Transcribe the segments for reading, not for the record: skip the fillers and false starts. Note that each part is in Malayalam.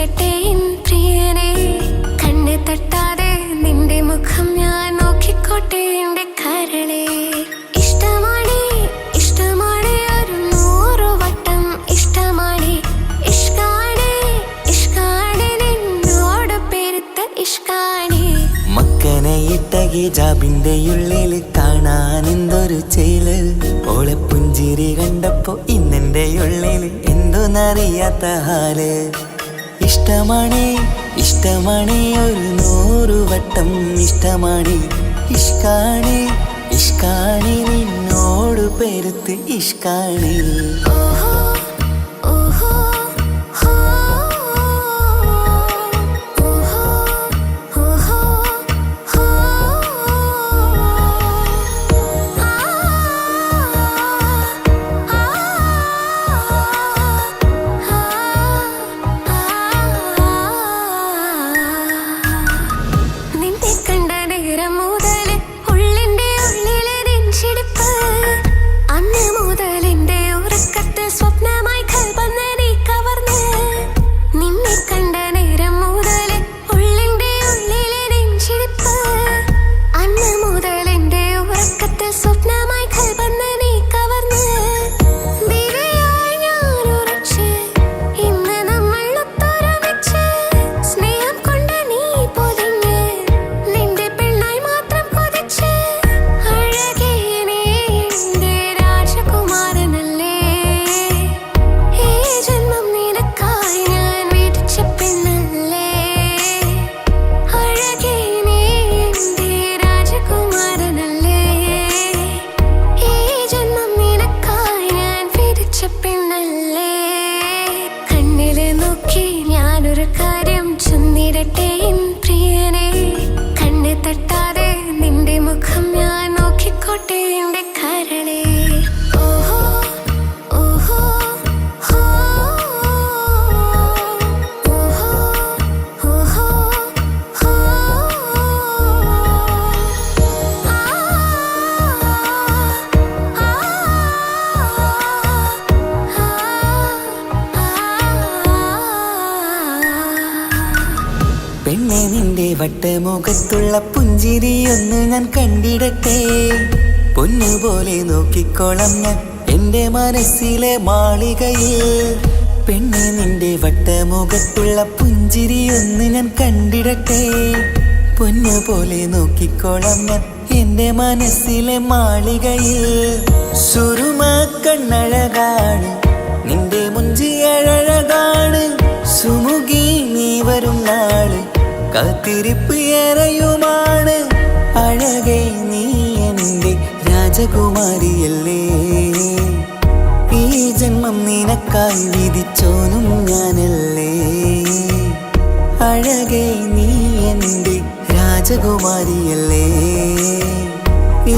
ചൊന്നിടട്ടെ എൻ പ്രിയനെ. കണ്ണ് തട്ടാതെ നിന്റെ മുഖം ഞാൻ നോക്കിക്കോട്ടെ എന്റെ കരളെ. ഇഷ്ടമാണ് ഇഷ്ടമാണ് ഒരു 100 വട്ടം ഇഷ്ടമാണ്. ഇഷ്കാണ് ഇഷ്കാണ് നിന്നോട് പെരുത്ത ഇഷ്കാണ്. മക്കനെ ഇട്ട ഹിജാബിന്റെ ഉള്ളിൽ കാണാൻ എന്തൊരു ചേല്. ഓളെ പുഞ്ചിരി കണ്ടപ്പോ ഇന്നെന്റെ ഉള്ളിൽ എന്തോന്നറിയാത്ത ഹാല്. ഇഷ്ടമാണ് ഇഷ്ടമാണ് ഒരു 100 വട്ടം ഇഷ്ടമാണ്. ഇഷ്കാണ് ഇഷ്കാണ് നിന്നോട് പെരുത്ത് ഇഷ്കാണ്. പെണ്ണെ നിന്റെ വട്ടമുഖത്തുള്ള പുഞ്ചിരിയൊന്ന് ഞാൻ കണ്ടിടട്ടെ. പൊന്നുപോലെ നോക്കിക്കോളം ഞാൻ എന്റെ മനസ്സിലെ മാളികയിൽ. പെണ്ണെ നിന്റെ വട്ടമുഖത്തുള്ള പുഞ്ചിരിയൊന്ന് ഞാൻ കണ്ടിടട്ടെ. പൊന്നുപോലെ നോക്കിക്കോളം ഞാൻ എന്റെ മനസ്സിലെ മാളികയിൽ. സുറുമ കണ്ണഴകാണ് നിന്റെ മുഞ്ചി അഴകാണ്. സുമുഖി നീ വരും നാള് കാത്തിരിപ്പ് ഏറെയുമാണ്. അഴകേ നീ എന്റെ രാജകുമാരിയല്ലേ. ഈ ജന്മം നിനക്കായി വിധിച്ചോനും ഞാനല്ലേ. അഴകേ നീ എന്റെ രാജകുമാരിയല്ലേ.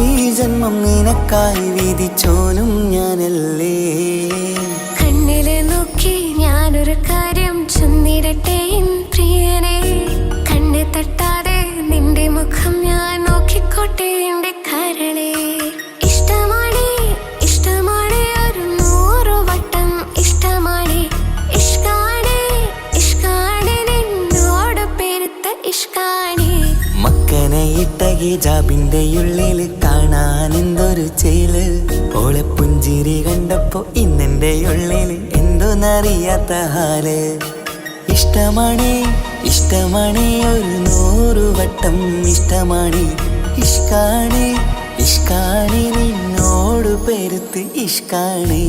ഈ ജന്മം നിനക്കായി വിധിച്ചോനും ഞാനല്ലേ. കണ്ണില് നോക്കി ഞാനൊരു കാര്യം ചൊന്നിടട്ടെ എൻ പ്രിയനെ. കണ്ണ് തട്ടാതെ നിന്റെ മുഖം ഞാൻ നോക്കിക്കോട്ടെ എന്റെ കരളെ. ഇഷ്ടമാണ് ഇഷ്ടമാണ് ഒരു 100 വട്ടം ഇഷ്ടമാണ്. ഇഷ്കാണ് ഇഷ്കാണ് നിന്നോട് പെരുത്ത ഇഷ്കാണ്. മക്കനെ ഇട്ട ഹിജാബിന്റെ ഉള്ളിൽ കാണാൻ എന്തൊരു ചേല്. ഓളെ പുഞ്ചിരി കണ്ടപ്പോ ഇന്നെന്റെ ഉള്ളിൽ എന്തോന്നറിയാത്ത ഹാല്. ഇഷ്ടമാണ് ഇഷ്ടമാണ് ഒരു 100 വട്ടം ഇഷ്ടമാണ്. ഇഷ്കാണ് ഇഷ്കാണ് നിന്നോട് പെരുത്ത് ഇഷ്കാണ്.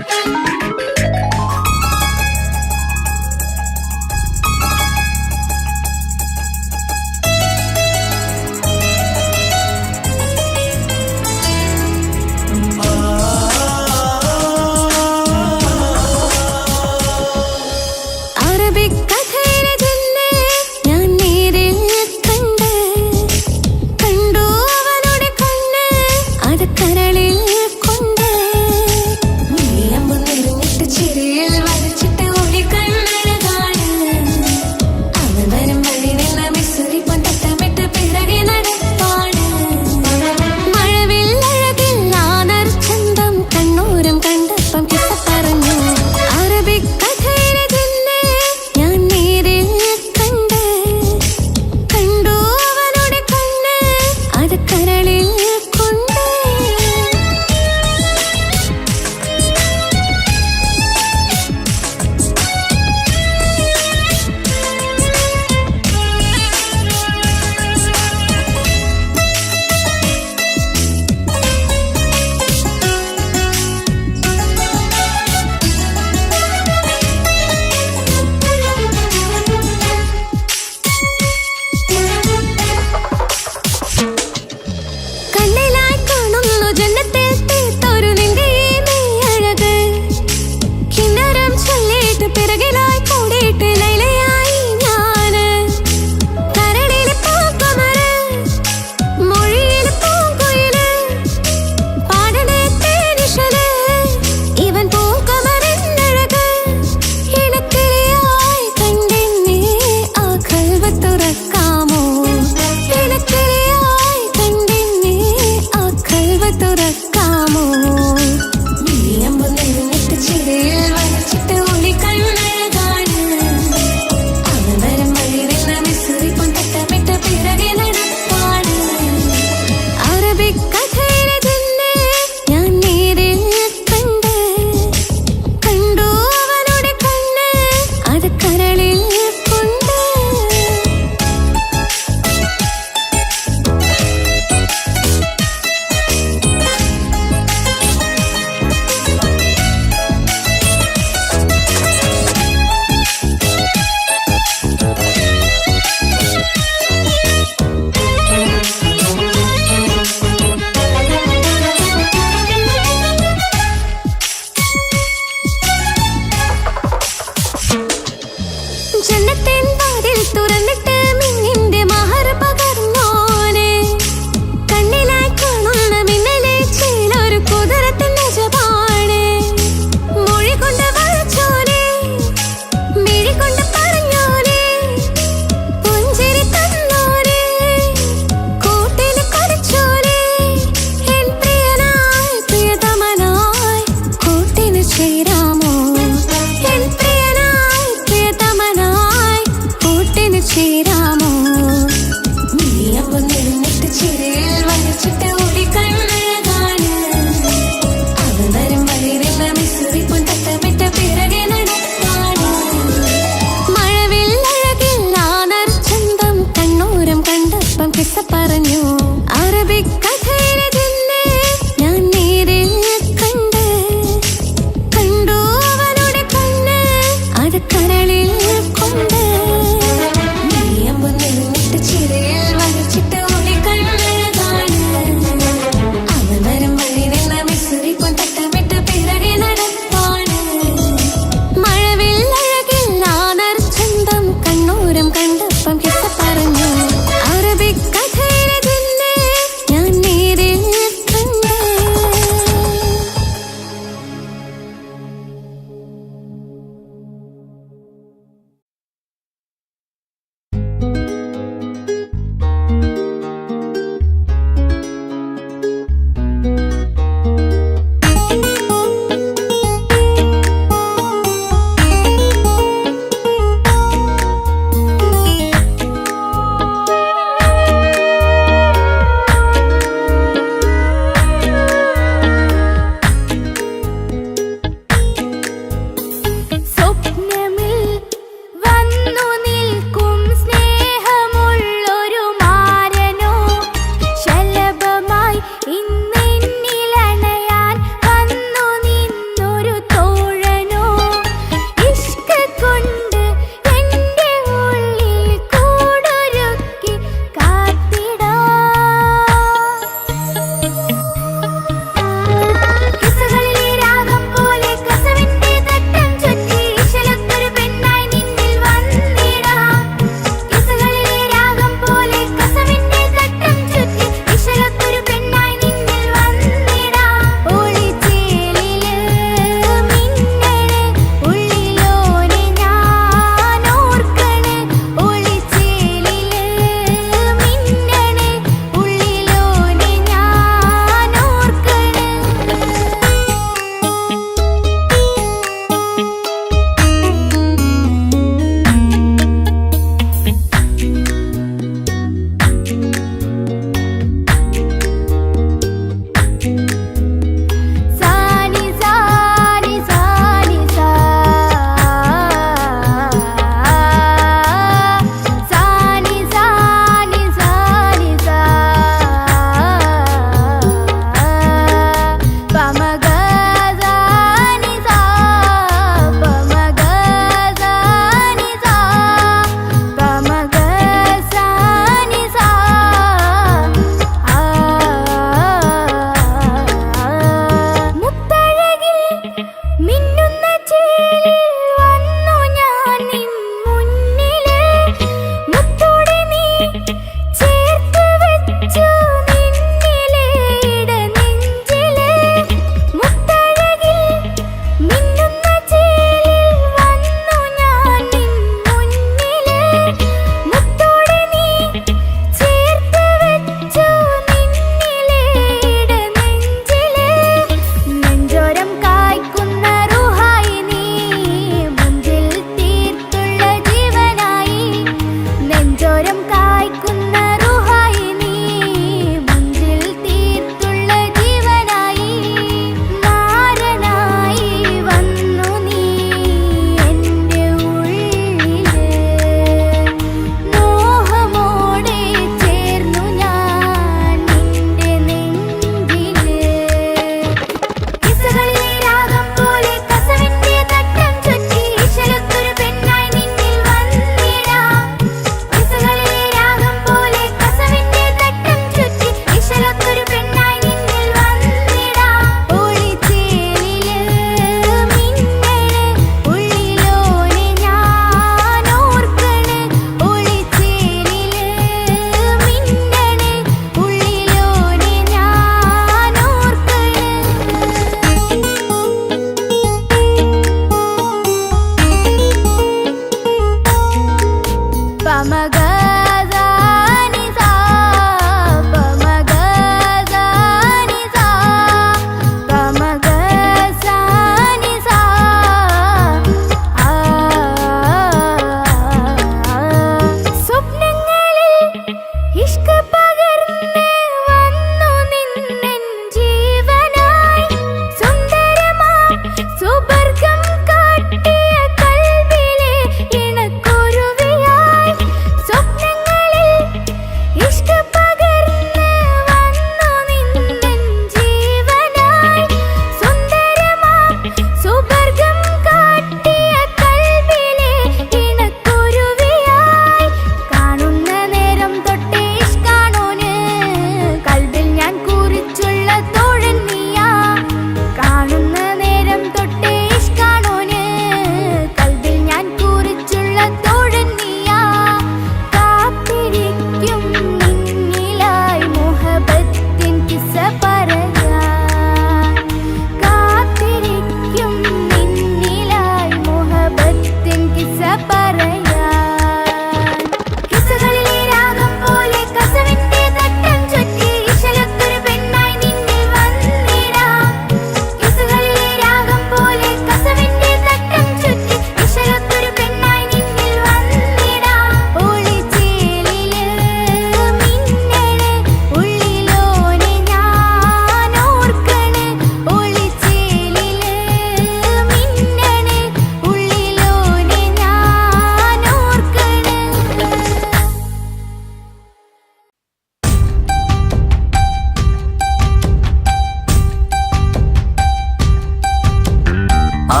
ആ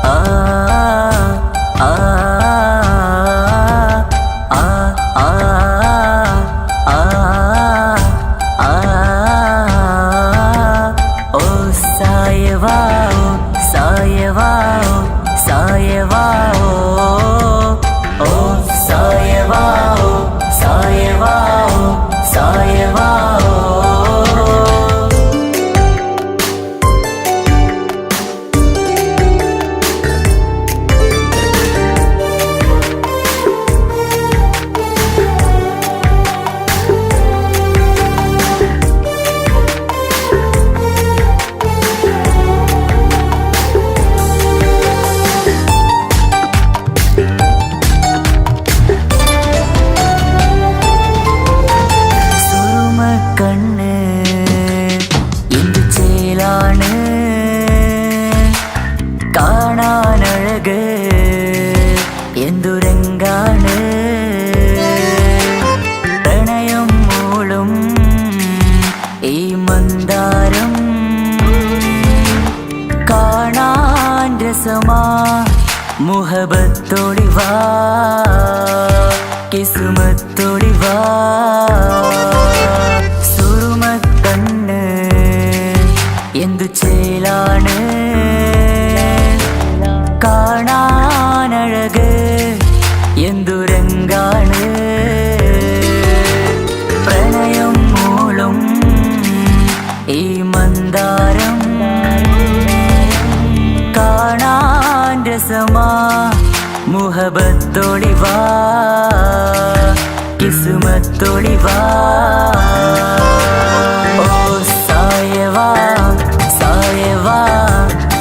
ആ ആ ആ ആ ആ ആ ഓ സായവാ സായവാ സായവാ ഓ സായവാ സായവാ സായവാ കാണാനഴക് എന്തുരങ്കാണ് പ്രണയം മൂളും ഈ മന്ദാരം കാണാൻ രസമാ മുഹബത്തൊളിവാ കിസ്മത്തൊളിവാ സുറുമക്കണ്ണ് എന്തു ചേലാണ് കാണാനഴക് എന്തുരങ്കാണ് പ്രണയം മൂളും ഈ മന്ദാരം കാണാൻ രസമാ മുഹബത്തൊളിവാ കിസ്മത്തൊളിവാ ഓ സായവാ സായവാ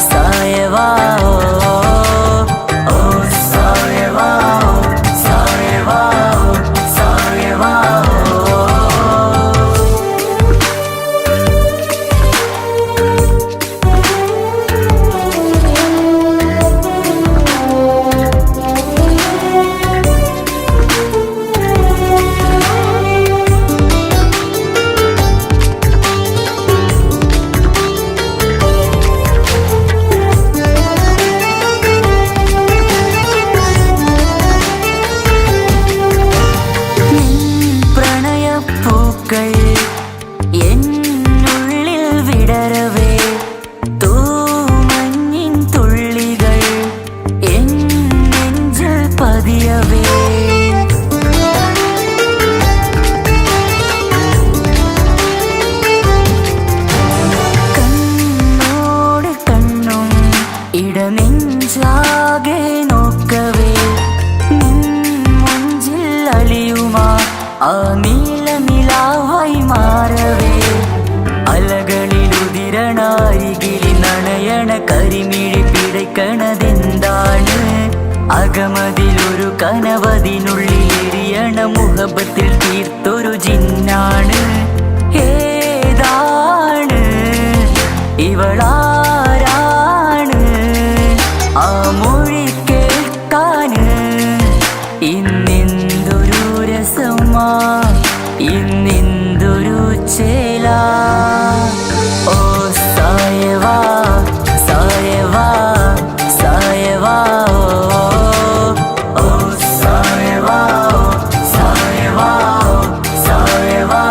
സായവാ ഓ സായവാ സായവാ സായവാ എന്നുള്ളിൽ വിടരവേ തൂമഞ്ഞിൻ തുള്ളികൾ എൻ നെഞ്ചിൽ പതിയവേ കണ്ണോട് കണ്ണും ഇടനെഞ്ചാകെ നോക്കവേ നിൻ മുഞ്ചിൽ അലിയുമാ ആ നീല നിലാവായി മാറവേ അലകളിലുതിരണാരികിലി നണയണ കരിമിഴി പിടയ്ക്കണതെന്താണ് അകമതിലൊരു കനവതിനുള്ളിൽ എരിയണ മുഹബത്തിൽ തീർത്തൊരു ജിന്നാണ് ഏതാണ് ഇവളാരാണ് ആ മൊഴി കേൾക്കാന് ഇന്നെന്തൊരു രസമാ ഇന്നെന്തൊരു ചേലാ ഓ സായവാ സായവാ സായവാ ഓ സായവാ സായവാ സായവാ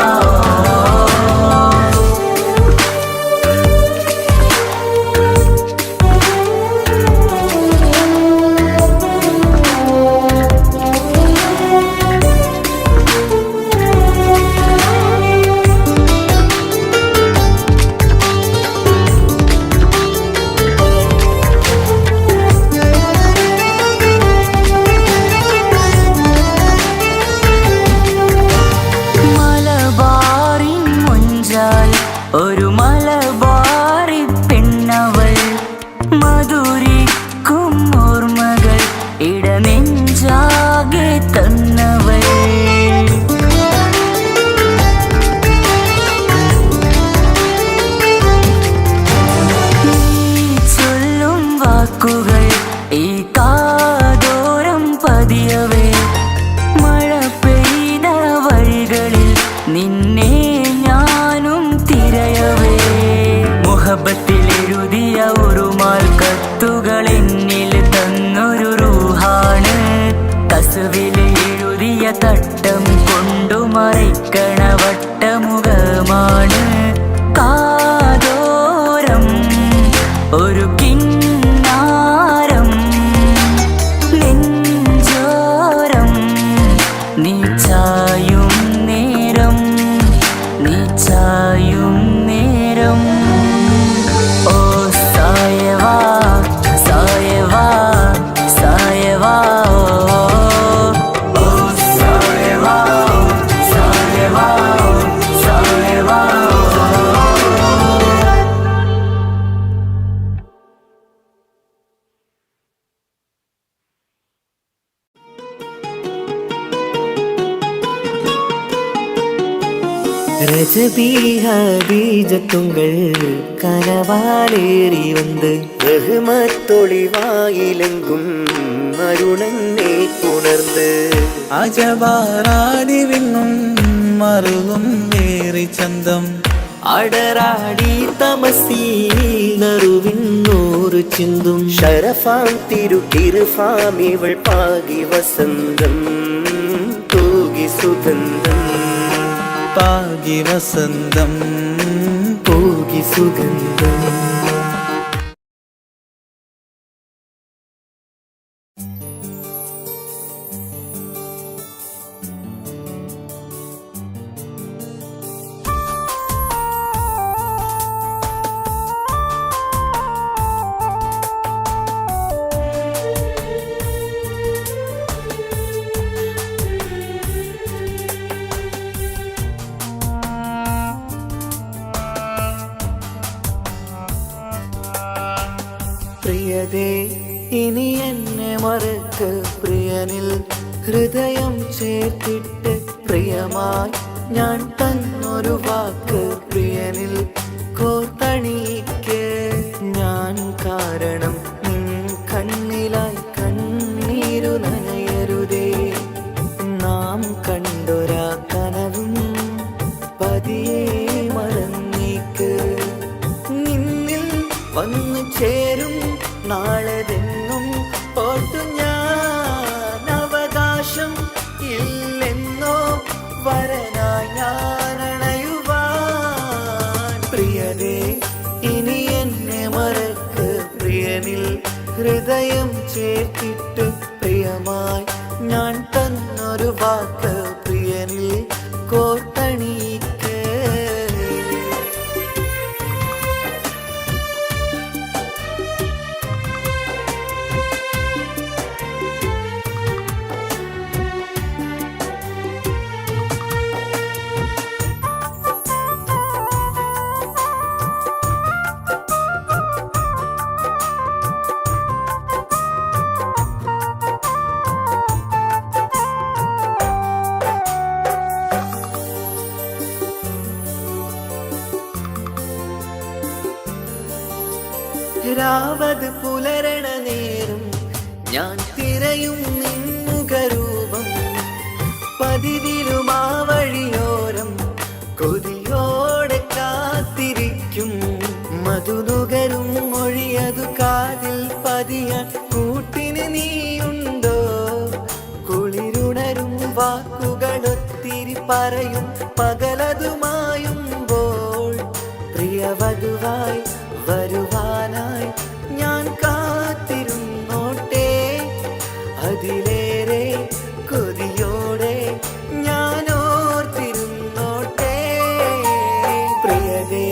രജബി ഹദീജത്തുങ്കൾ കനവാലേറി വന്ന് റഹ്മത്തൊളിവായിലെങ്കും അരുണനെ ഉണർന്ന് അജവാറാടി വിണ്ണും മറുകും ഏറി ചന്തം അടരാടി തമസിൽ നറുവിണ്ണൂറ് ചിന്തും ശരഫാം തിരുട്ടിരുഫാം ഇവൾ പാകി വസന്തം തൂകി സുഗന്ധം പാകി വസന്തം തൂകി സുഗന്ധം. പ്രിയതേ ഇനി എന്നെ മറക്ക് പ്രിയനിൽ ഹൃദയം ചേർത്തിട്ട് പ്രിയമായി ഞാൻ തന്നൊരു വാക്ക് പ്രിയനിൽ കോർത്തണിക്ക് ഞാൻ കാരണം നിൻ കണ്ണിലായി കണ്ണീരു നനയരുതേ നാം കണ്ടൊരാ കനവും പതിയെ മറന്നേക്ക് നിന്നിൽ വന്നു ചേരും നാളെതെന്നും ഓർത്തു ഞാൻ അവകാശം ഇല്ലെന്നോ വരനായി ഞാൻ അണയുവാൻ പ്രിയതേ ഇനി എന്നെ മറക്ക് പ്രിയനിൽ ഹൃദയം ചേർത്തിട്ട് പ്രിയമായി ഞാൻ തന്നൊരു വാക്ക് പ്രിയനിൽ കോർത്തണിക്ക് രാവത് പുലരണ നേരം ഞാൻ തിരയും നിന്നുകരൂപം പതിവിലും ആ വഴിയോരം കൊതിയോടെ കാത്തിരിക്കും മധുനുകരും മൊഴിയതു കാതിൽ പതിയാൻ കൂട്ടിന് നീയുണ്ടോ കുളിരുണരും വാക്കുകളൊത്തിരി പറയും പകലതുമായുമ്പോൾ പ്രിയവധുവായി വരുവാനായി ഞാൻ കാത്തിരുന്നോട്ടെ അതിലേറെ കൊതിയോടെ ഞാൻ ഓർത്തിരുന്നോട്ടെ പ്രിയതേ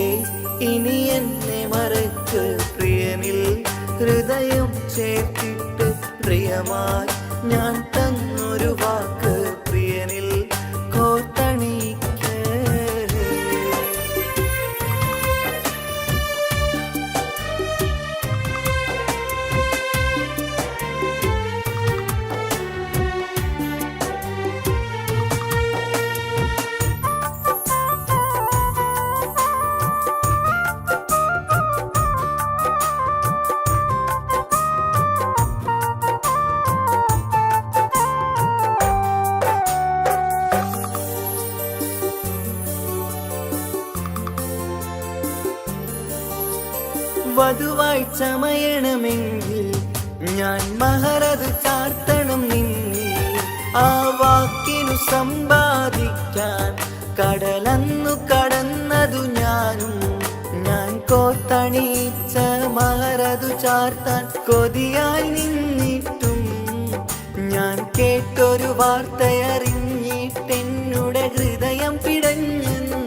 ഇനി എന്നെ മറക്ക് പ്രിയനിൽ ഹൃദയം ചേർത്തിട്ട് പ്രിയമായി ഞാൻ തന്നൊരു വാക്ക് പ്രിയനിൽ കോർത്തണിക്ക് വധുവായി ചമയണമെങ്കിൽ ഞാൻ മഹറത് ചാർത്തണം നിന്നിൽ ആ വാക്കിനു സമ്പാദിക്കാൻ കടലന്നു കടന്നതു ഞാനും ഞാൻ കോർത്തണിച്ച മഹറതു ചാർത്താൻ കൊതിയായി നിന്നിട്ടും ഞാൻ കേട്ടൊരു വാർത്തയറിഞ്ഞിട്ടെന്നുടെ ഹൃദയം പിടഞ്ഞെന്നും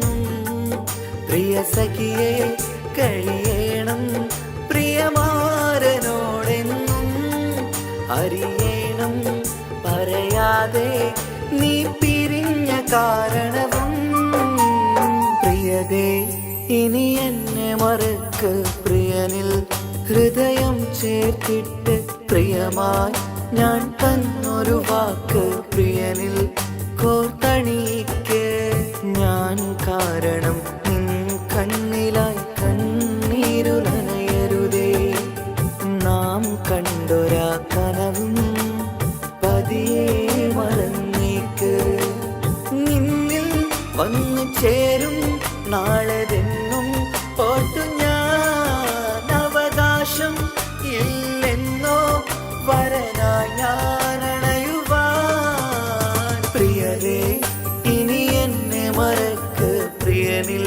പ്രിയ സഖിയെ കഴിയണം പ്രിയമാരനോടെന്നും അറിയണം പറയാതെ നീ പിരിഞ്ഞ കാരണവും പ്രിയതേ ഇനി എന്നെ മറക്ക് പ്രിയനിൽ ഹൃദയം ചേർത്തിട്ട് പ്രിയമായി ഞാൻ തന്നൊരു വാക്ക് പ്രിയനിൽ കോർത്തണിക്ക് ഞാൻ ഞാൻ കാരണം നിൻ കണ്ണിലായി കണ്ണീരുലനയരുതേ. നാം കണ്ടൊരാ കനവും പതിയെ മറന്നേക്ക്. നിന്നിൽ വന്നു ചേരും നാളെതെന്നും ഓർത്തു ഞാൻ. അവകാശം ഇല്ലെന്നോ വരനായി ഞാൻ അണയുവാൻ. പ്രിയരേ ഇനി എന്നെ മറക്ക്, പ്രിയനിൽ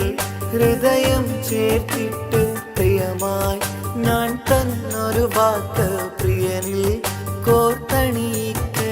ഹൃദയം ചേർത്തിട്ട് പ്രിയമായി ഞാൻ തന്നൊരു വാക്ക് പ്രിയനിൽ കോർത്തണിക്ക്.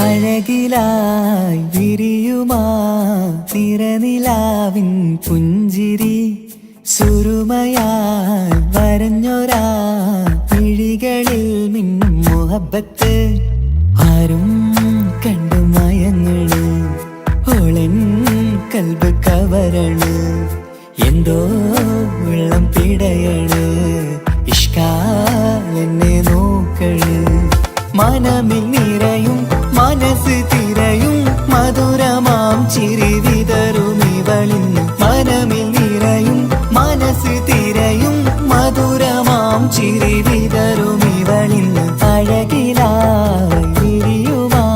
അഴകിലായി വിരിയുമാ തിരനിലാവിൻ പുഞ്ചിരി, സുരുമയായി വരഞ്ഞൊരാ വിഴികളിൽ മിന്നും മുഹബത്ത്. ആരും കണ്ടു മയങ്ങണ്, ഓളൻ കൽബ് കവരണ്. എന്തോ വെള്ളം പിടയണ്, ഇഷ്കാൽ എന്നെ നോക്കണ്. മനമിൽ നിറയും മനസ്സ് തിരയും മധുരമാം ചിരി വിതറും ഇവളിന്ന്. മനമിൽ നിറയും മനസ്സ് തിരയും മധുരമാം ചിരി വിതറും ഇവളിന്ന്. അഴകിലായി വിരിയുമാ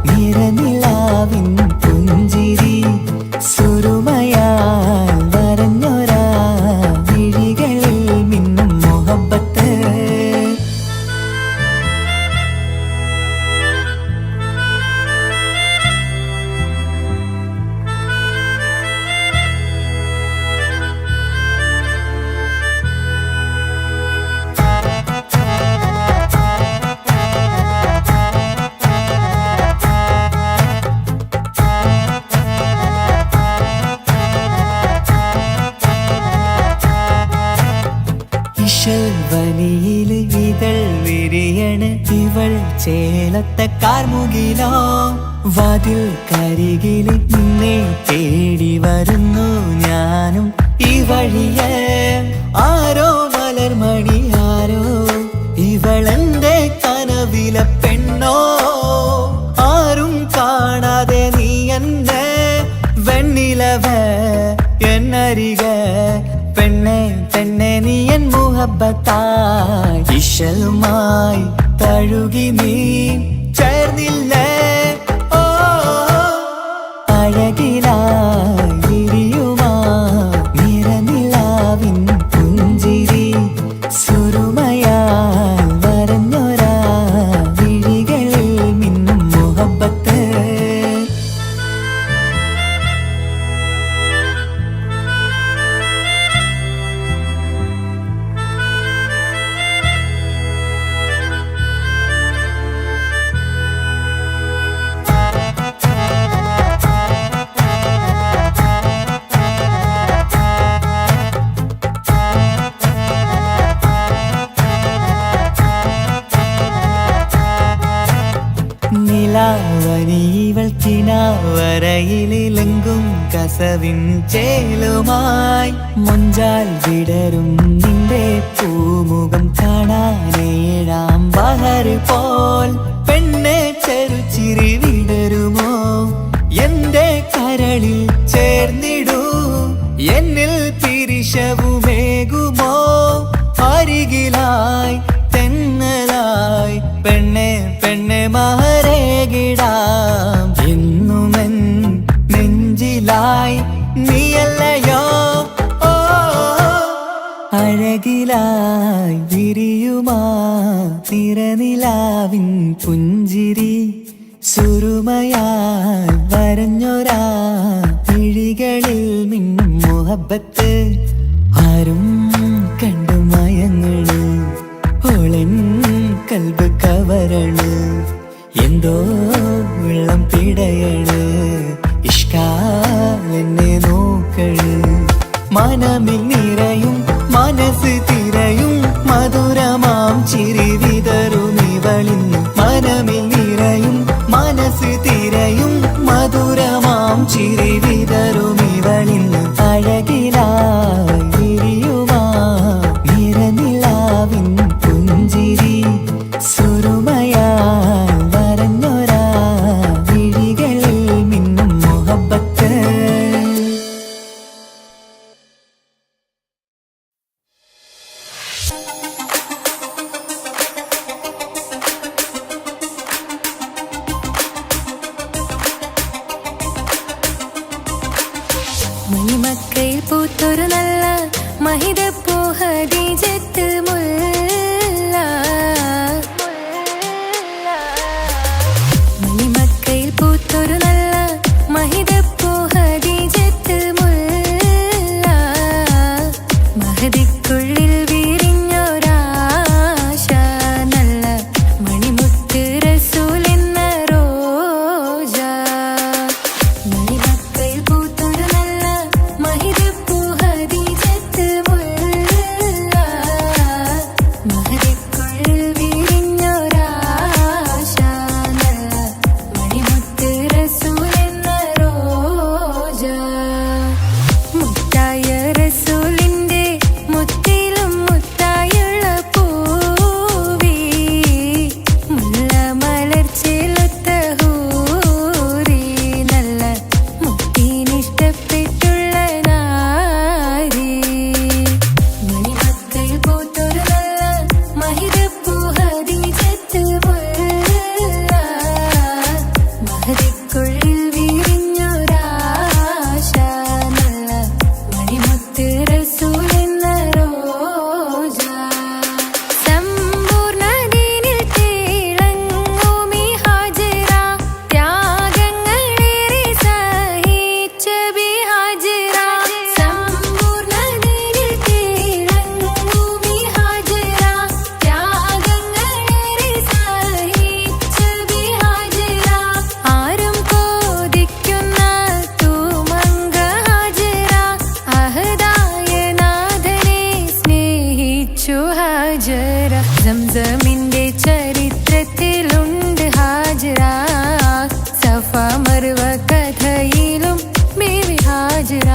നിറനിലാവിൻ പുഞ്ചിരി, സുരുമയാൽ വരഞ്ഞൊരാ വിഴികളിൽ മിന്നും മുഹബത്ത്. വനിയില് ഇതൾ വിരിയണ്, ഇവൾ ചേലത്തെ കാർമുകിലോ. വാതിൽ കരികില് നിന്നെ തേടി വരുന്നു ഞാനും ഈ വഴിയെ. ആരോ മലർമണി ആരോ, ഇവളെന്റെ കനവിലെ പെണ്ണോ. ആരും കാണാതെ നീ എന്നെ വെണ്ണിലവ എന്നരിക. പെണ്ണെ പെണ്ണെ നീ എൻ മുഹബത്തായി ഇശലുമായി തഴുകി നീ ചേർന്നില്ലേ. ഓ അഴകിലായി വിരിയുമാ നിറനിലാവിൻ പുഞ്ചിരി, സുരുമയാൽ വരഞ്ഞൊരാ വിഴികളിൽ മിന്നും മുഹബത്ത്. നിലാവനിവൾ കിനാവരയിലെങ്കും കസവിൻ ചേലുമായി. മൊഞ്ചാൽ വിടരും നിന്റെ പൂമുഖം കാണാനേഴാം ബഹർ പോൽ. പെണ്ണെ ചെറുചിരി വിടരുമോ എന്റെ കരളിൽ ചേർന്നിടൂ. എന്നിൽ പിരിശവുമേകുമോ അരികിലായി തെന്നലായി പെണ്ണെ പെണ്ണെ മഹരേകിടാം എന്നുമെൻ നെഞ്ചിലായി നീയല്ലയോ അഴകിലായി വിരിയുമാ തിരനിലാവിൻ പുഞ്ചിരി സുരുമയായി വരഞ്ഞൊരാ വിഴികളിൽ മിന്നും മുഹബത്ത് ആരും കണ്ടു മയങ്ങള് ഓളൻ കൽബ് കവരണ് എന്തോ വെള്ളം പിടയണ് ഇഷ്കാലെന്നെ നോക്കള് മനമിൽ നിറയും മനസ്സ് തിരയും മധുരമാം ചിരി വിതറും ഇവളിന്ന് മനമിൽ നിറയും മനസ്സ് തിരയും മധുരമാം ചിരി വിതറും ഇവളിന്ന് അഴകിലായി വിരിയുമാ നിറനിലാവിൻ പുഞ്ചിരി സുരുമയാൽ വരഞ്ഞൊരാ വിഴികളിൽ മിന്നും മുഹബത്ത് മണിമക്കയിൽ പൂത്തൊരു നല്ല മഹിതപ്പൂ ഹദീജത്ത് മുല്ല മണിമക്കയിൽ പൂത്തൊരു നല്ല മഹിതപ്പൂ ഹദീജത്ത് മുല്ല മഹദിക്കുള്ളിൽ വിരിഞ്ഞൊരാശ നല്ല മണിമുത്ത് റസൂൽ എന്ന റോജ മണിമക്കയിൽ പൂത്തൊരു നല്ല മഹിതപ്പൂ ഹദീജത്ത് മുല്ല മഹദിക്കുള്ളിൽ വിരിഞ്ഞൊരാശ നല്ല മണിമുത്ത് റസൂൽ എന്ന റോജ മുത്തായ റസൂലിന്റെ മുത്തിലും മുത്തായുള്ള പൂവി മുല്ല മലർച്ചെലുത്ത ഹൂറി നല്ല മുത്തിനിഷ്ടപ്പെട്ടുള്ള നാരി മണിമക്കയിൽ പൂത്തൊരു നല്ല മഹിതപ്പൂ ഹദീജത്ത് മുല്ല മഹദിക്കുള്ളിൽ വിരിഞ്ഞൊരാശ നല്ല മണിമുത്ത് റസൂൽ എന്ന റോജ സമ്പൂർണ്ണ ദീനിൽ തിളങ്ങുമീ ഹാജറ ത്യാഗങ്ങളേറെ സഹിച്ച ബിഹാജറ സമ്പൂർണ്ണ ദീനിൽ തിളങ്ങുമീ ഹാജറ ത്യാഗങ്ങളേറെ സഹിച്ച ബിഹാജറ ആരും കോതിക്കുന്ന തൂമങ്ക ഹാജറ അഹദായ നാഥനെ സ്നേഹിച്ചു ഹാജറ സംസമിന്റെ ചരിത്രത്തിലുണ്ട് ഹാജറ സഫ മർവ കഥയിലും ബീവി ഹാജറ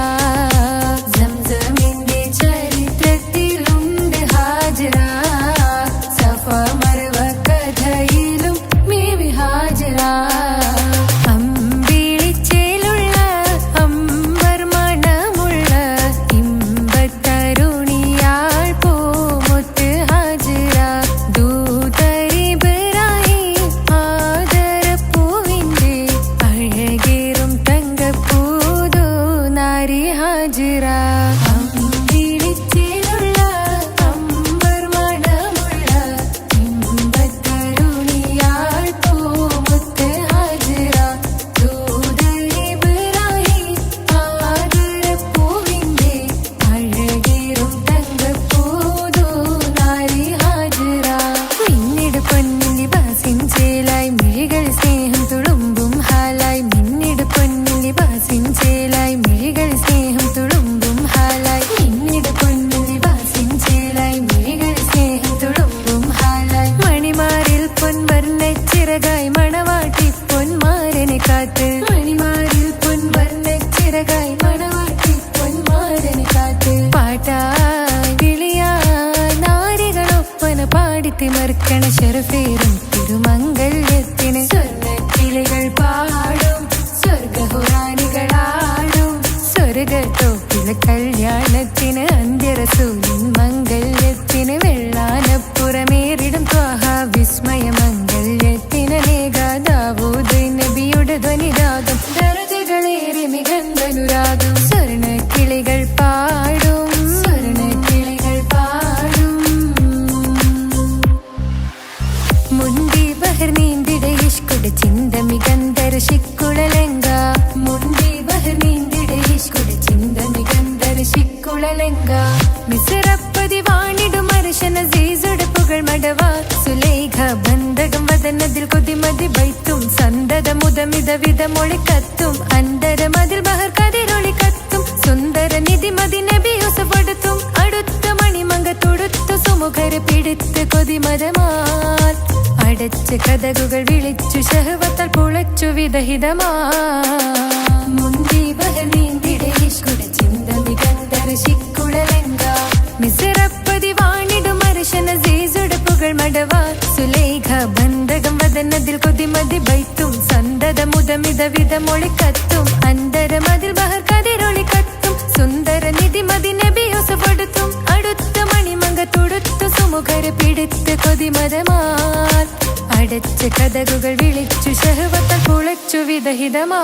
സംസമിന്റെ ചരിത്രത്തിലുണ്ട് ഹാജറ സഫ മർവ കഥയിലും ബീവി ഹാജറ അമ്പിളിച്ചേലുള്ള അമ്പർ മണമുള്ള ഇമ്പത്തരുണിയാൾ പൂമുത്ത് ഹാജറ ദൂതരിബറായി ആദരപ്പൂവിന്റെ അഴകേറും തങ്കപ്പൂതു നാരി ഹാജറ അമ്പിളിച്ചേലുള്ള അമ്പർ മണമുള്ള ഇമ്പത്തരുണിയാൾ പൂമുത്ത് ഹാജറ ദൂതരിബറായി ആദരപ്പൂവിന്റെ അഴകേറും തങ്കപ്പൂതു നാരി ഹാജറ മിന്നിട് പൊന്നിൻ ലിബാസിൻ ചേലായി മിഴികൾ സ്നേഹം തുളുമ്പും ഹാലായി മിന്നിട് പൊന്നിൻ ലിബാസിൻ ചേലായി മിഴികൾ സ്നേഹം തുളുമ്പും ഹാലായി മിന്നിട് പൊന്നിൻ ലിബാസിൻ ചേലായി മിഴികൾ സ്നേഹം തുളുമ്പും ഹാലായി മണിമാരിൽ പൊൻവർണ്ണച്ചിറകായി മണവാട്ടി പൊന്മാരനെ കാത്ത് മണിമാരിൽ പൊൻവർണ്ണച്ചിറകായി മണവാട്ടി പൊന്മാരനെ കാത്ത് പാട്ടായി വിളിയായി നാരികളൊപ്പന പാടിത്തിമർക്കണ ശരഫേറും തിരുമംഗല്യത്തിന് സ്വർണ്ണക്കിളികൾ പാടും സ്വർഗഹുറാനികളാടും സ്വർഗത്തോപ്പിൽ മോളെ കല്യാണത്തിന് അന്ത്യറസൂലിൻ മംഗല്യത്തിന് വെള്ളാനപ്പുറമേറിടും ത്വാഹ വിസ്മയ മംഗല്യത്തിന് ദാവൂദ് നബിയുടെ ധ്വനിരാഗം ദരജകളേറി മികന്ധനുരാഗം സ്വർണ്ണ കിളികൾ പാടും മുണ്ടി ബഹർ നീന്തിട ഇഷ്കുടെ ചിന്ത മികന്ധര ശിക്കുളലങ്ക മുണ്ടി ബഹർ നീന്തിട ഇഷ്കുടെ ചിന്ത മികന്ധര ശിക്കുളലങ്ക മിസറപ്പതി വാണിടും അർശന സീസുടെ പുകൾ മടവാ സുലൈഖ ബന്ധകം വദനതിൽ കൊതിമതി ബൈത്തും സന്തത മുതമിത വിധമൊളി കത്തും അന്തരമതിൽ ബഹർ കതിരൊളി കത്തും സുന്ദര നിധിമതി നബി യൂസഫടുത്തും അടുത്ത മണിമങ്ക തൊടുത്തു സുമുഖര് പിടിത്ത് കൊതിമതമാൽ അടച്ച് കഥകുകൾ വിളിച്ചു ശഹവത്താൽ പുളച്ചു വിദഹിതമാ മുന്തി ബഹർ നീന്തിടെ ഇഷ്കുടെ ചിന്ത മികന്ധര ശിക്കുളലങ്ക മിസറപ്പതി വാണിടും അർശന സീസുടെ പുകൾ മടവാ സുലൈഖ ബന്ധകം വദനതിൽ കൊതിമതി ബൈത്തും സന്തത മുതമിത വിധമൊളി കത്തും അന്തരമതിൽ ബഹർ കതിരൊളി കത്തും സുന്ദര നിധിമതി നബി യൂസഫടുത്തും അടുത്ത മണിമങ്ക തൊടുത്തു സുമുഖര് പിടിത്ത് കൊതിമതമാൽ അടച്ച് കഥകുകൾ വിളിച്ചു ശഹവത്താൽ പുളച്ചു വിദഹിതമാ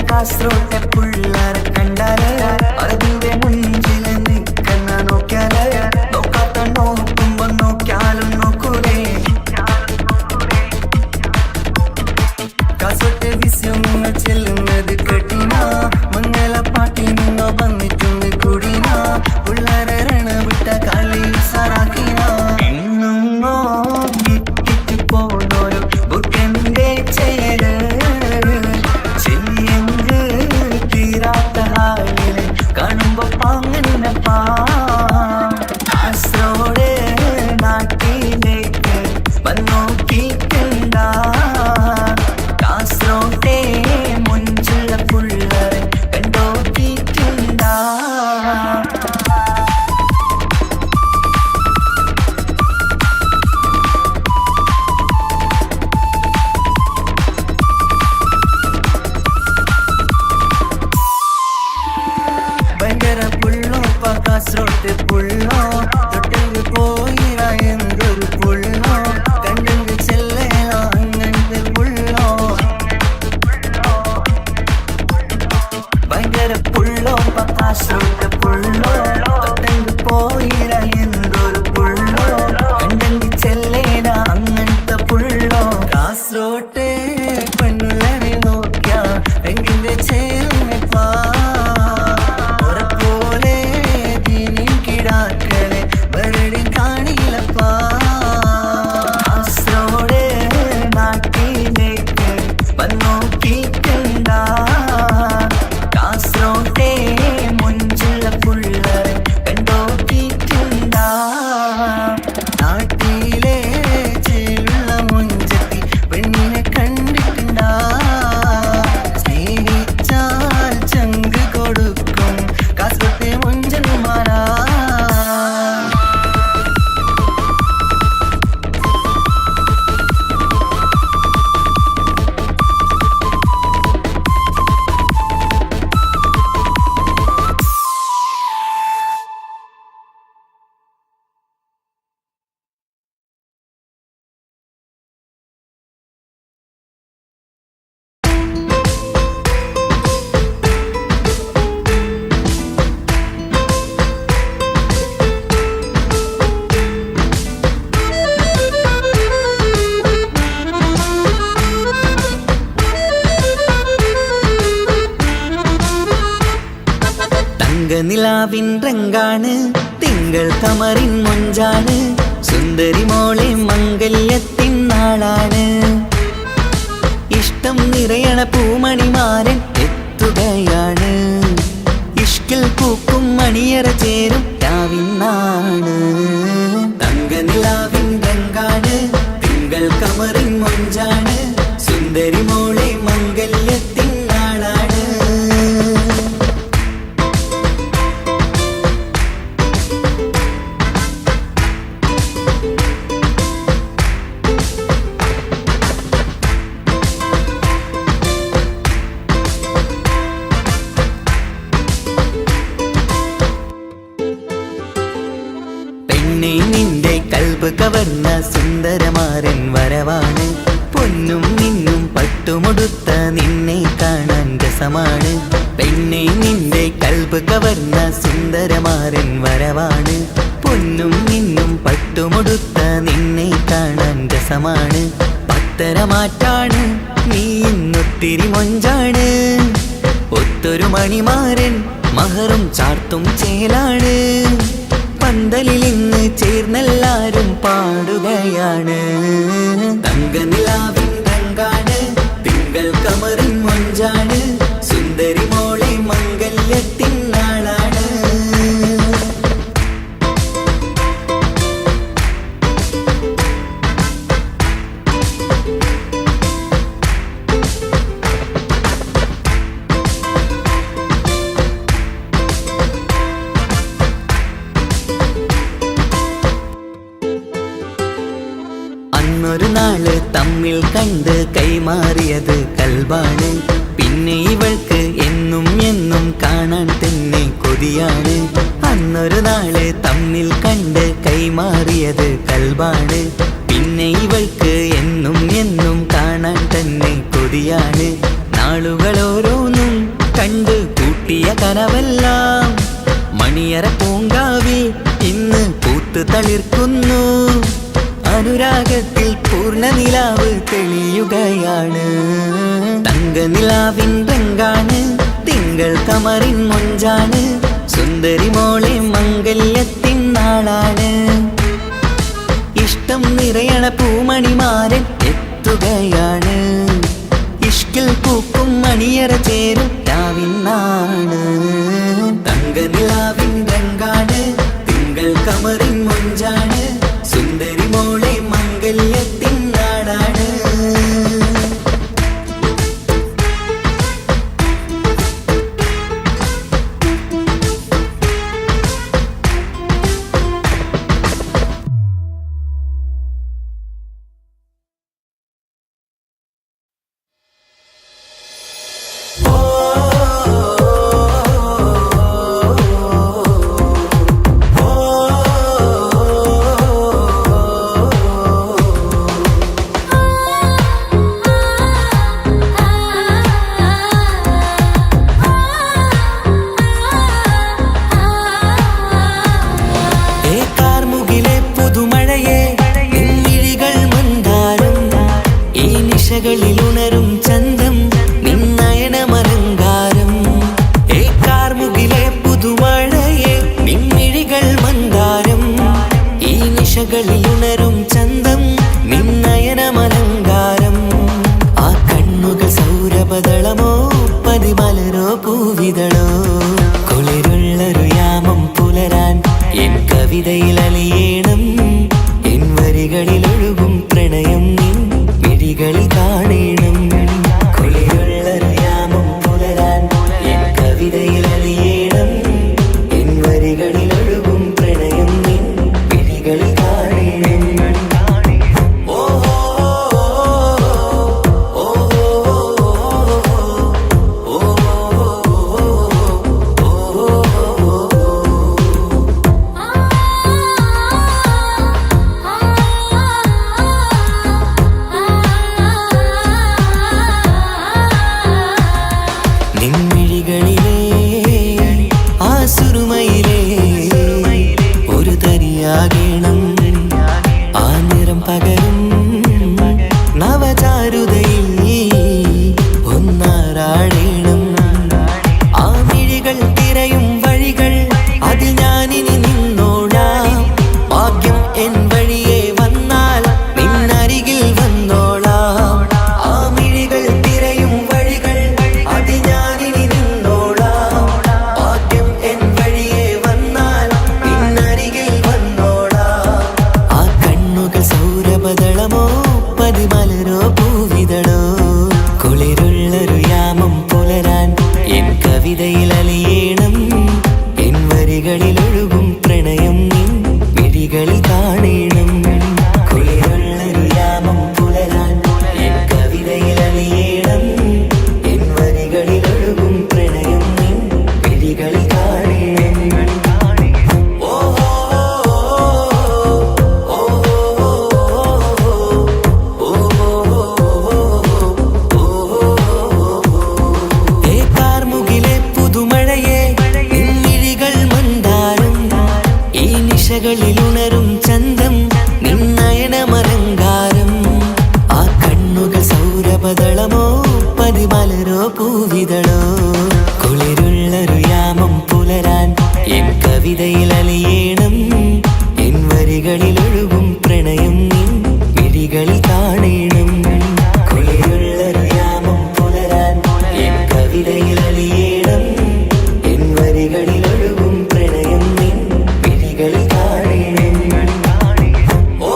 കാസറോട്ടെ പുള്ളാരെ കണ്ടാല് അതിന്റെ മുഞ്ചില് നിൽക്കുന്ന നോക്കിയാല് നോക്കാത്ത നോക്കുമ്പോ നോക്കിയാലും നോക്കൂലേ കാസോട്ടെ വിസ്യം നിങ്ങൾ ചെല്ലുന്നത് കെട്ടിനാ മംഗള പാട്ടി നിന്നോ വന്നിട്ടുണ്ട് കുടിനാ പുള്ളാരെ രണവിട്ട കളി സാറാക്കിനാ എന്നും കിട്ടിട്ട് പോണോരു ബുക്കന്റെ ചേര് കാണുമ്പോ പാങ്ങനപ്പാ കാസറോട് നാട്ടിലേക്ക് വന്നോക്കിട്ടുണ്ട കാസറോട്ടെ മുഞ്ചുള്ള പുള്ളരെ കണ്ടോക്കിട്ടുണ്ട കാസറോട്ട് പുള്ളോ തൊട്ടു പോയിറ എന്തൊരു പുള്ളോ കണ്ടെങ്കിൽ ചെല്ലലോ അങ്ങനത്തെ പുള്ളോ ഭയങ്കര പുള്ളോ കാസറോട്ട് പുള്ളോ തൊട്ടു പോയിറ എന്തൊരു പുള്ളോ കണ്ടെങ്കിൽ ചെല്ലല അങ്ങനത്തെ പുള്ളോ കാസറോട്ട് പെണ്ണുള്ളരെ നോക്കിയ എങ്കിന്റെ ചേർന്നിപ്പാ തങ്കനിലാവിൻ രംഗാണ് തിങ്കൾ കമറിൻ മൊഞ്ചാണ് സുന്ദരി മോളെ മംഗല്യത്തിൻ നാളാണ് ഇഷ്ടം നിറയണ പൂമണിമാരൻ എത്തുകയാണ് ഇഷ്കിൽ പൂക്കും മണിയറ ചേരും രാവിനാണ് തങ്കനിലാവിൻ രംഗാണ് തിങ്കൾ കമറിൻ മൊഞ്ചാണ് സുന്ദരി മോളെ മംഗല്യത്തിൻ നാളാണ് നിന്റെ കൽബ് കവർന്ന സുന്ദരമാരൻ വരവാണ് പൊന്നും നിന്നും പട്ടുമൊടുത്ത നിന്നെ കാണാൻ രസമാണ് പെണ്ണെ നിന്റെ കൽബ് കവർന്ന സുന്ദരമാരൻ വരവാണ് പൊന്നും നിന്നും പട്ടുമൊടുത്ത നിന്നെ കാണാൻ രസമാണ് പത്തരമാറ്റാണ് നീ ഇന്നൊത്തിരി മൊഞ്ചാണ് ഒത്തൊരു മണിമാരൻ മഹറും ചാർത്തും ചേലാണ് പന്തലിൽ ഇന്ന് ചേർന്നെല്ലാരും പാടുകയാണ് തങ്കനിലാവിൻ രംഗാണ് തിങ്കൾ കമറിൻ മൊഞ്ചാണ് സുന്ദരി മോളെ മംഗല്യത്തിൻ നാളാണ് അന്നൊരു നാള് തമ്മിൽ കണ്ട് കൈമാറിയത് കൽബാണ് പിന്നെ ഇവൾക്ക് എന്നും എന്നും കാണാൻ തന്നെ കൊതിയാണ് അന്നൊരു നാള് തമ്മിൽ കണ്ട് കൈമാറിയത് കൽബാണ് പിന്നെ ഇവൾക്ക് എന്നും എന്നും കാണാൻ തന്നെ കൊതിയാണ് നാളുകൾ ഓരോന്നും കണ്ട് കൂട്ടിയ കനവെല്ലാം മണിയറ പൂങ്കാവിൽ ഇന്ന് പൂത്ത് തളിർക്കുന്നു അനുരാഗത്തിൽ പൂർണ്ണ നിലാവ് തെളിയുകയാണ് തങ്കനിലാവിൻ രംഗാണ് തിങ്കൾ കമറിൻ മൊഞ്ചാണ് സുന്ദരി മോളെ മംഗല്യത്തിൻ നാളാണ് ഇഷ്ടം നിറയണ പൂമണിമാരൻ എത്തുകയാണ് ഇഷ്കിൽ പൂക്കും മണിയറ ചേരും രാവിനാണ് തങ്കനിലാവിൻ രംഗാണ് തിങ്കൾ കമറിൻ മൊഞ്ചാണ് സുന്ദരി മോളെ മംഗല്യത്തിൻ നാടാണ് ഉണരും ചന്തം നിന്നയനമലങ്കാരം ഏക്കാർമുകിലെ പുതുമഴയെ നിൻമിഴികൾ മന്ദാരം ഈ നിശകളിൽ ഉണരും ചന്തം നിന്നയനമലങ്കാരം ആ കണ്ണുകൾ സൗരഭദളമോ പതിമലരോ പൂവിതളോ കുളിരുള്ളൊരു യാമം പുലരാൻ എൻ കവിതയിൽ അലിയേണം എൻ വരികളിൽ ഒഴുകും പ്രണയം നിൻ മിഴികളിൽ കാണണം കുളിരുള്ളൊരു യാമം പുലരാൻ എൻ കവിതയിൽ അലിയേണം എൻ വരികളിൽ ഒഴുകും പ്രണയം നിൻ മിഴികളിൽ കാണണം നിൻമിഴികളിലെ ആ സുറുമയിലെ ഒരു തരിയാകണം ആ നിറം പകരും നവചാരുതയിൽ ഒന്നാറാടേണം ആ മിഴികൾ തിരയും വഴികൾ ഈ നിശകളിൽ ഉണരും ചന്തം നിന്നയനമലങ്കാരം ആ കണ്ണുകൾ സൗരഭദളമോ പതിമലരോ പൂവിതളോ കുളിരുള്ളൊരു യാമം പുലരാൻ എൻ കവിതയിൽ അലിയേണം എൻ വരികളിൽ ഒഴുകും പ്രണയം നിൻ മിഴികളിൽ കാണേണം കുളിരുള്ളൊരു യാമം പുലരാൻ എൻ കവിതയിൽ അലിയേണം എൻ വരികളിൽ ഒഴുകും പ്രണയം നിൻ മിഴികളിൽ കാണേണം ഓ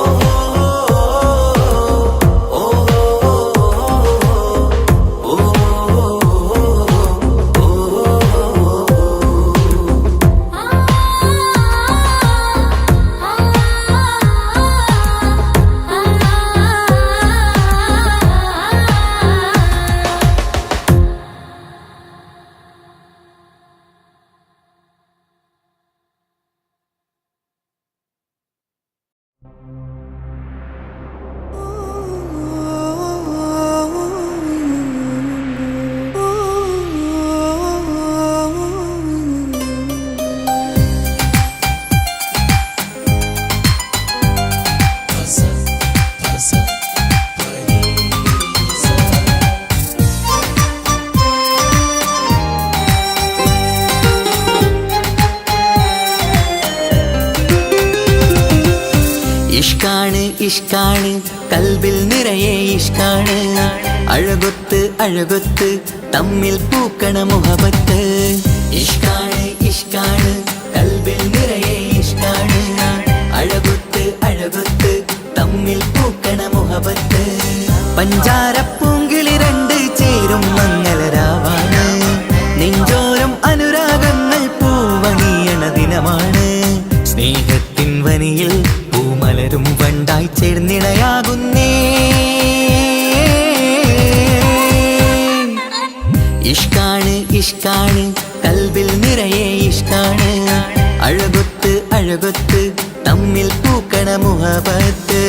ഇഷ്കാണ് ഇഷ്കാണ് കൽബിൽ നിറയെ ഇഷ്കാണ് അഴകൊത്ത് അഴകൊത്ത് തമ്മിൽ പൂക്കണ മുഹബത്ത് ഇഷ്കാണ് ഇഷ്കാണ് കൽബിൽ നിറയെ ഇഷ്കാണ് അഴകൊത്ത് അഴകൊത്ത് തമ്മിൽ പൂക്കണ മുഹബത്ത് പഞ്ചാരപ്പൂങ്കിളി രണ്ട് ചേരും മംഗളരാവാണ് നെഞ്ചോരം അനുരാഗങ്ങൾ പൂവണിയണ ദിനമാണ് സ്നേഹത്തിൻ വനിയിൽ പൂമലരും വണ്ടായി ചേർന്നിണയാകുന്നേ ഇഷ്കാണ് ഇഷ്കാണ് കൽബിൽ നിറയെ ഇഷ്കാണ് അഴകൊത്ത് അഴകൊത്ത് തമ്മിൽ പൂക്കണ മുഹബത്ത്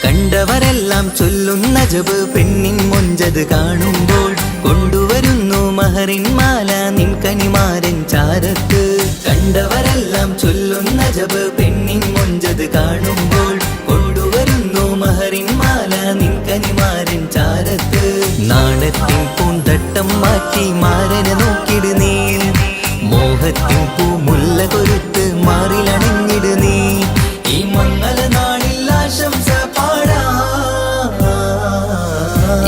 കണ്ടവരെല്ലാം ചൊല്ലുന്ന ജബ് പെണ്ണിൻ മൊഞ്ചത് കാണുമ്പോൾ കൊണ്ടുവരുന്നു മഹറിൻ മാല നിൻ കനിമാരൻ ചാരത്ത് കണ്ടവരെല്ലാം ചൊല്ലുന്ന ജബ് പെണ്ണിൻ മൊഞ്ചത് കാണുമ്പോൾ കൊണ്ടുവരുന്നു മഹറിൻ മാല നിൻ കനിമാരൻ ചാരത്ത് നാണത്തിൻ പൂന്തട്ടം മാറ്റി മാരനെ നോക്കിട് നീ മോഹത്തിൻ പൂമുല്ല കൊരുത്ത് മാറിലണഞ്ഞിട് നീ ഈ മംഗള നാളിൽ ആശംസ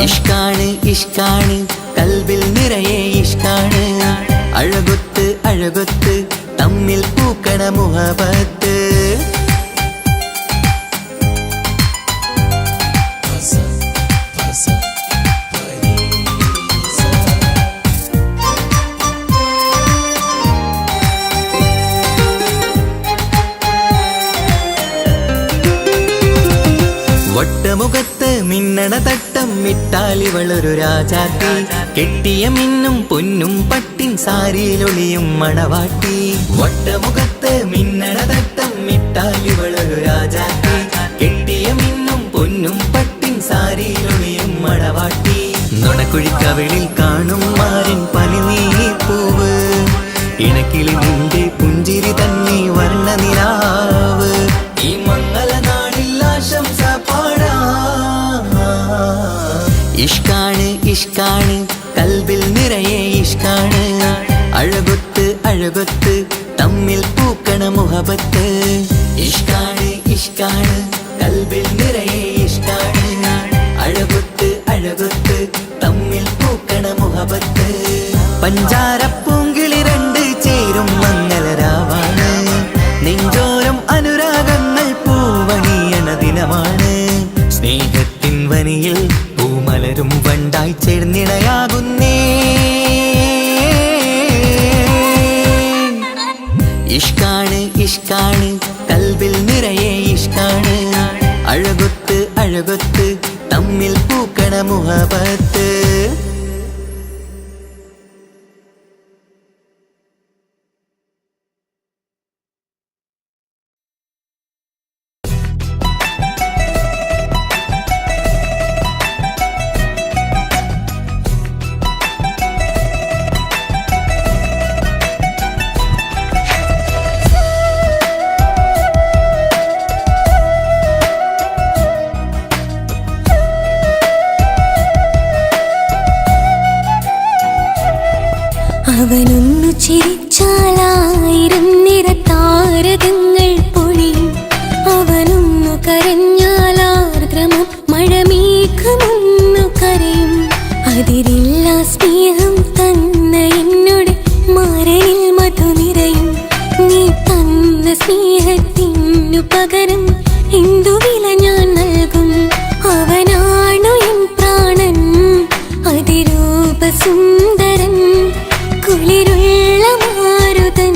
ഇഷ്കാണ് ഇഷ്കാണ് കൽബിൽ നിറയെ ഇഷ്കാണ് അഴകൊത്ത് അഴകൊത്ത് തമ്മിൽ പൂക്കണ മുഹബത്ത് വട്ടമുഖത്ത് മിന്നണ തട്ടം മിട്ടാലിവളൊരു രാജാത്തി കെട്ടിയ മിന്നും പൊന്നും പട്ടിൻ സാരിയിലൊളിയും മണവാട്ടി വട്ടമുഖത്ത് മിന്നണ തട്ടം മിട്ടാലിവളൊരു രാജാത്തി കെട്ടിയ മിന്നും പൊന്നും പട്ടിൻ സാരിയിലൊളിയും മണവാട്ടി നുണക്കുഴിക്കവിളിൽ കാണും മാറിൻ പനിനീർപ്പൂവ് ഇണക്കിളി നിന്റെ പുഞ്ചിരി തന്നെ വർണ്ണനിലാവ് ഈ മംഗള നാളിൽ ആശംസ ഇഷ്കാണ് ഇഷ്കാണ് കൽബിൽ നിറയെ ഇഷ്കാണ് അഴകൊത്ത് അഴകൊത്ത് തമ്മിൽ പൂക്കണ മുഹബത്ത് ഇഷ്കാണ് ഇഷ്കാണ് കൽബിൽ നിറയെ ഇഷ്കാണ് അഴകൊത്ത് അഴകൊത്ത് തമ്മിൽ പൂക്കണ മുഹബത്ത് പഞ്ചാരപ്പൂങ്കിളി രണ്ട് ചേരും മംഗളരാവാണ് നെഞ്ചോരം അനുരാഗങ്ങൾ പൂവണിയണ ദിനമാണ് സ്നേഹത്തിൻ വനിയിൽ പൂമലരും വണ്ടായി ചേർന്നിണയാകുന്നേ ഇഷ്കാണ് ഇഷ്കാണ് കൽബിൽ നിറയെ ഇഷ്കാണ് അഴകൊത്ത് അഴകൊത്ത് തമ്മിൽ പൂക്കണ മുഹബത്ത്. സ്നേഹത്തിനു പകരം എന്തു വില ഞാൻ നൽകും? അവനാണു എൻ പ്രാണൻ, അതിരൂപസുന്ദരൻ, കുളിരുള്ള മാരുതൻ,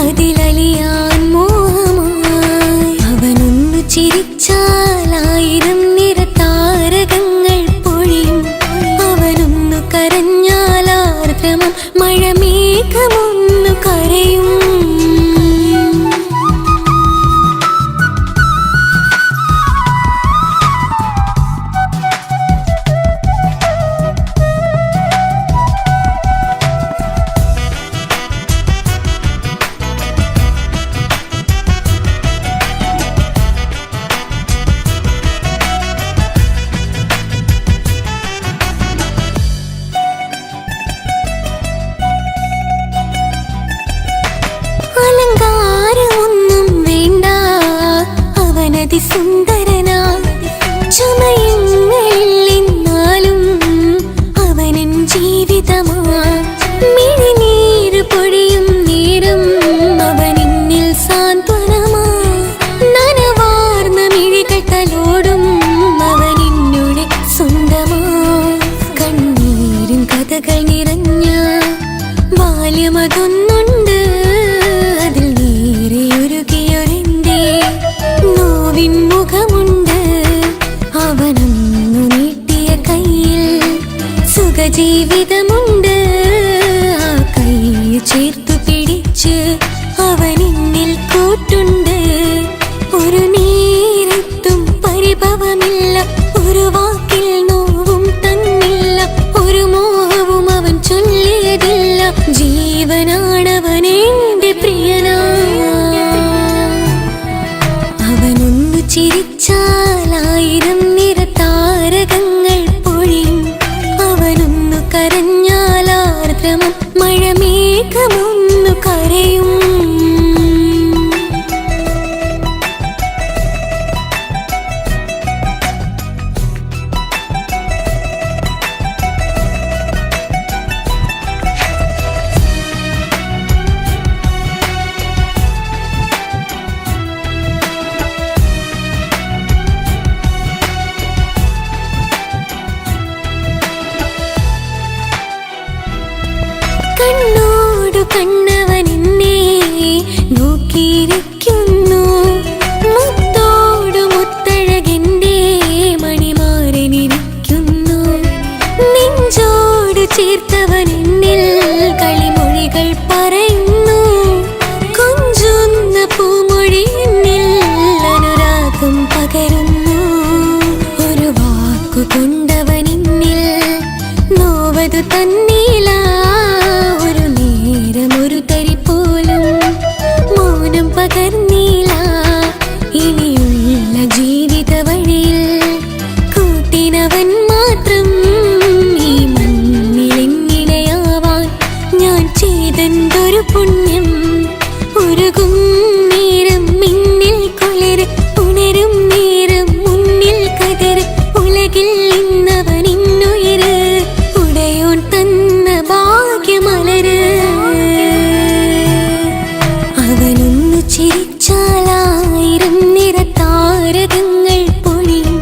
അതിലലിയാൻ മോഹമായി. അവനൊന്നു ചിരിച്ചാൽ 1000 നിറതാരകങ്ങൾ പൊഴിയും. അവനൊന്നു കരഞ്ഞാൽ ആർദ്രമം മഴമേഘമൊന്നു കരയും. അലങ്കാരമൊന്നും വേണ്ട, അവനതി സുന്ദരനാ. ചമയങ്ങളിൽ എന്നാലും അവനൻ ജീവിതമാ. മിഴിനീര് പൊഴിയും നേരം അവനെന്നിൽ സാന്ത്വനമാ. നനവാർന്ന മിഴികൾ തലോടും അവനെന്നുടെ സ്വന്തമാ. കണ്ണീരിൻ കഥകൾ നിറഞ്ഞ ബാല്യമതൊന്നുണ്ട്, അതിൽ നീരെയൊരുകിയൊരെന്റെ നോവിൻ മുഖമുണ്ട്. അവനൊന്നു നീട്ടിയ കയ്യിൽ സുഖജീവിതമുണ്ട്. ആ കൈ ചേർത്തു പിടിച്ച് അവനെന്നിൽ കൂട്ടുണ്ട്. ഒരു നേരത്തും പരിഭവമില്ല, ഒരു വാക്കിൽ നോവും തന്നില്ല, ഒരു മോഹവും അവൻ ചൊല്ലിയതില്ല. ജീവനാണവനെന്റെ പ്രിയനാ. അവനൊന്നു ചിരിച്ചാൽ 1000 നിറതാരകങ്ങൾ പൊഴിയും. അവനൊന്നു കരഞ്ഞാൽ ആർദ്രമം മഴമേഘമൊന്നു കരയും. കണ്ണോടു കണ്ണവനെന്നെ നോക്കിയിരിക്കുന്നു. മുത്തോടു മുത്തഴകെന്റെ മണിമാരനിരിക്കുന്നു. നെഞ്ചോട് ചേർത്തവനെന്നിൽ കളിമൊഴികൾ പറയുന്നു. കൊഞ്ചുന്ന പൂമൊഴി എന്നിൽ അനുരാഗം പകരുന്നു. ഒരു വാക്കു കൊണ്ടവനെന്നിൽ നോവതു തന്നില്ല. ഒരു നേരമൊരു തരി പോലും മൗനം പകർന്നില്ല. ഇനിയുള്ള ജീവിത വഴിയിൽ കൂട്ടിനവൻ മാത്രം. ഈ മണ്ണിലെങ്ങിനെയാവാൻ ഞാൻ ചെയ്തെന്തൊരു പുണ്യം. ഉരുകും നേരം മിന്നിൽ കുളിര്, ഉണരും നേരം മുന്നിൽ കതിര്. ഉലകിൽ ഇന്നവൻ ഇന്നുയിര്, ഉടയോൻ തന്ന ഭാഗ്യമലര്. അവനൊന്നു ചിരിച്ചാൽ 1000 നിറതാരകങ്ങൾ പൊഴിയും.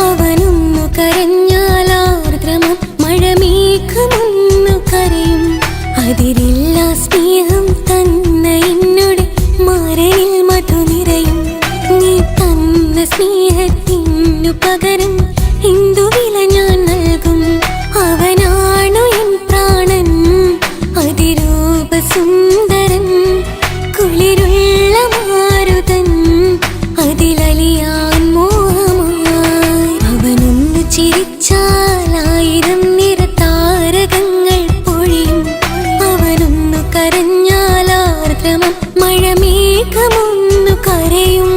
അവനൊന്നു കരഞ്ഞാൽ ആർദ്രമം മഴമേഘമൊന്നു കരയും. അതിരില്ല സ്നേഹം തന്ന എന്നോട് മാരനിൽ മധു നിറയും. നീ തന്ന സ്നേഹത്തിനു പകരം എന്തു വില ഞാൻ നൽകും? അവനാണു എൻ പ്രാണൻ, അതിരൂപസുന്ദരൻ, കുളിരുള്ള മാരുതൻ, അതിലലിയാൻ മോഹമായി. അവനൊന്നു ചിരിച്ചാൽ 1000 നിറതാരകങ്ങൾ പൊഴിയും. അവനൊന്നു കരഞ്ഞാൽ ആർദ്രമം മഴമേഘമൊന്നു കരയും.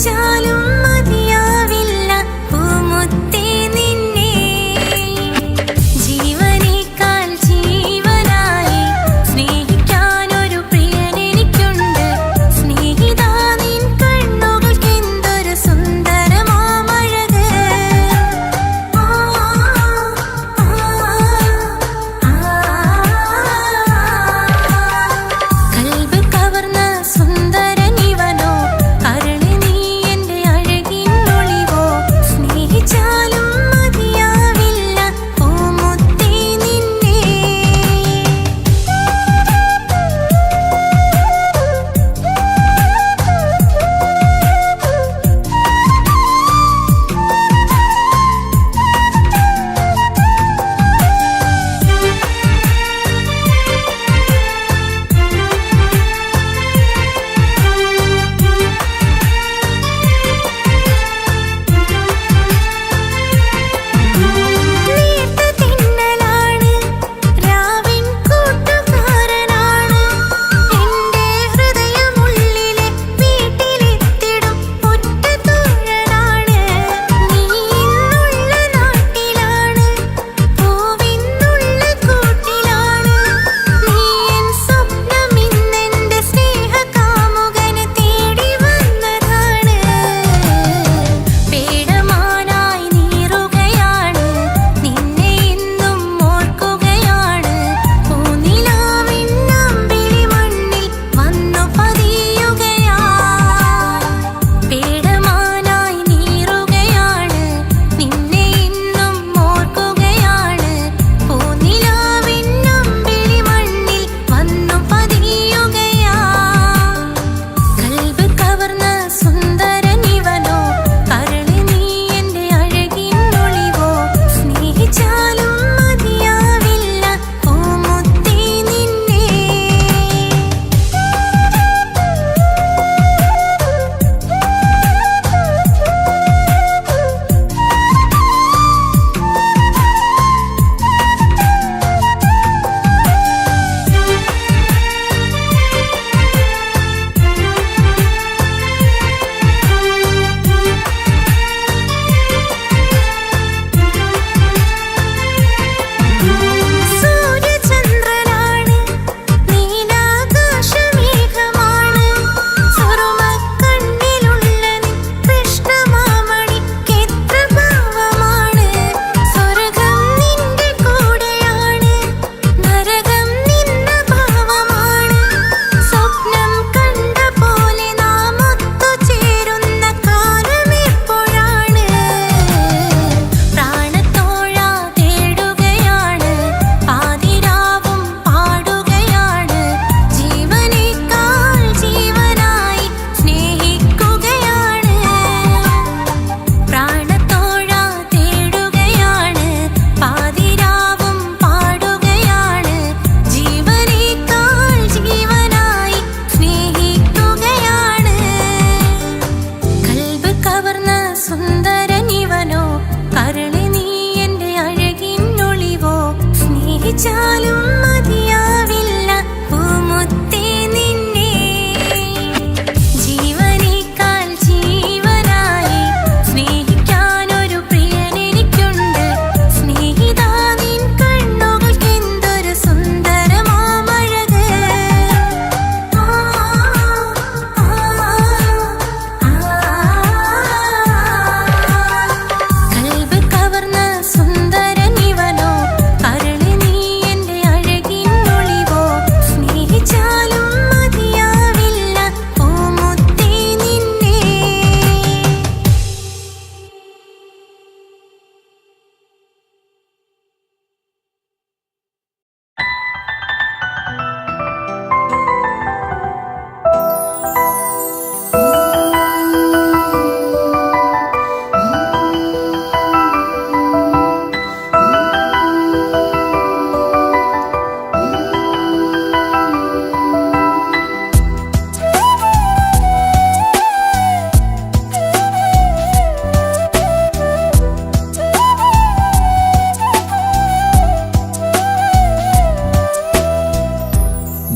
സ്നേഹിച്ചാലും മതിയാവില്ല പൂമുത്തേ നിന്നെ. ജീവനേക്കാൾ ജീവനായി സ്നേഹിക്കാനൊരു പ്രിയനെനിക്കുണ്ട്. സ്നേഹിതാ നിൻ കണ്ണുകൾക്കെന്തൊരു സുന്ദരമാമഴക്. കൽബ് കവർന്ന സുന്ദരനിവനോ, അരുളി നീ എൻ്റെ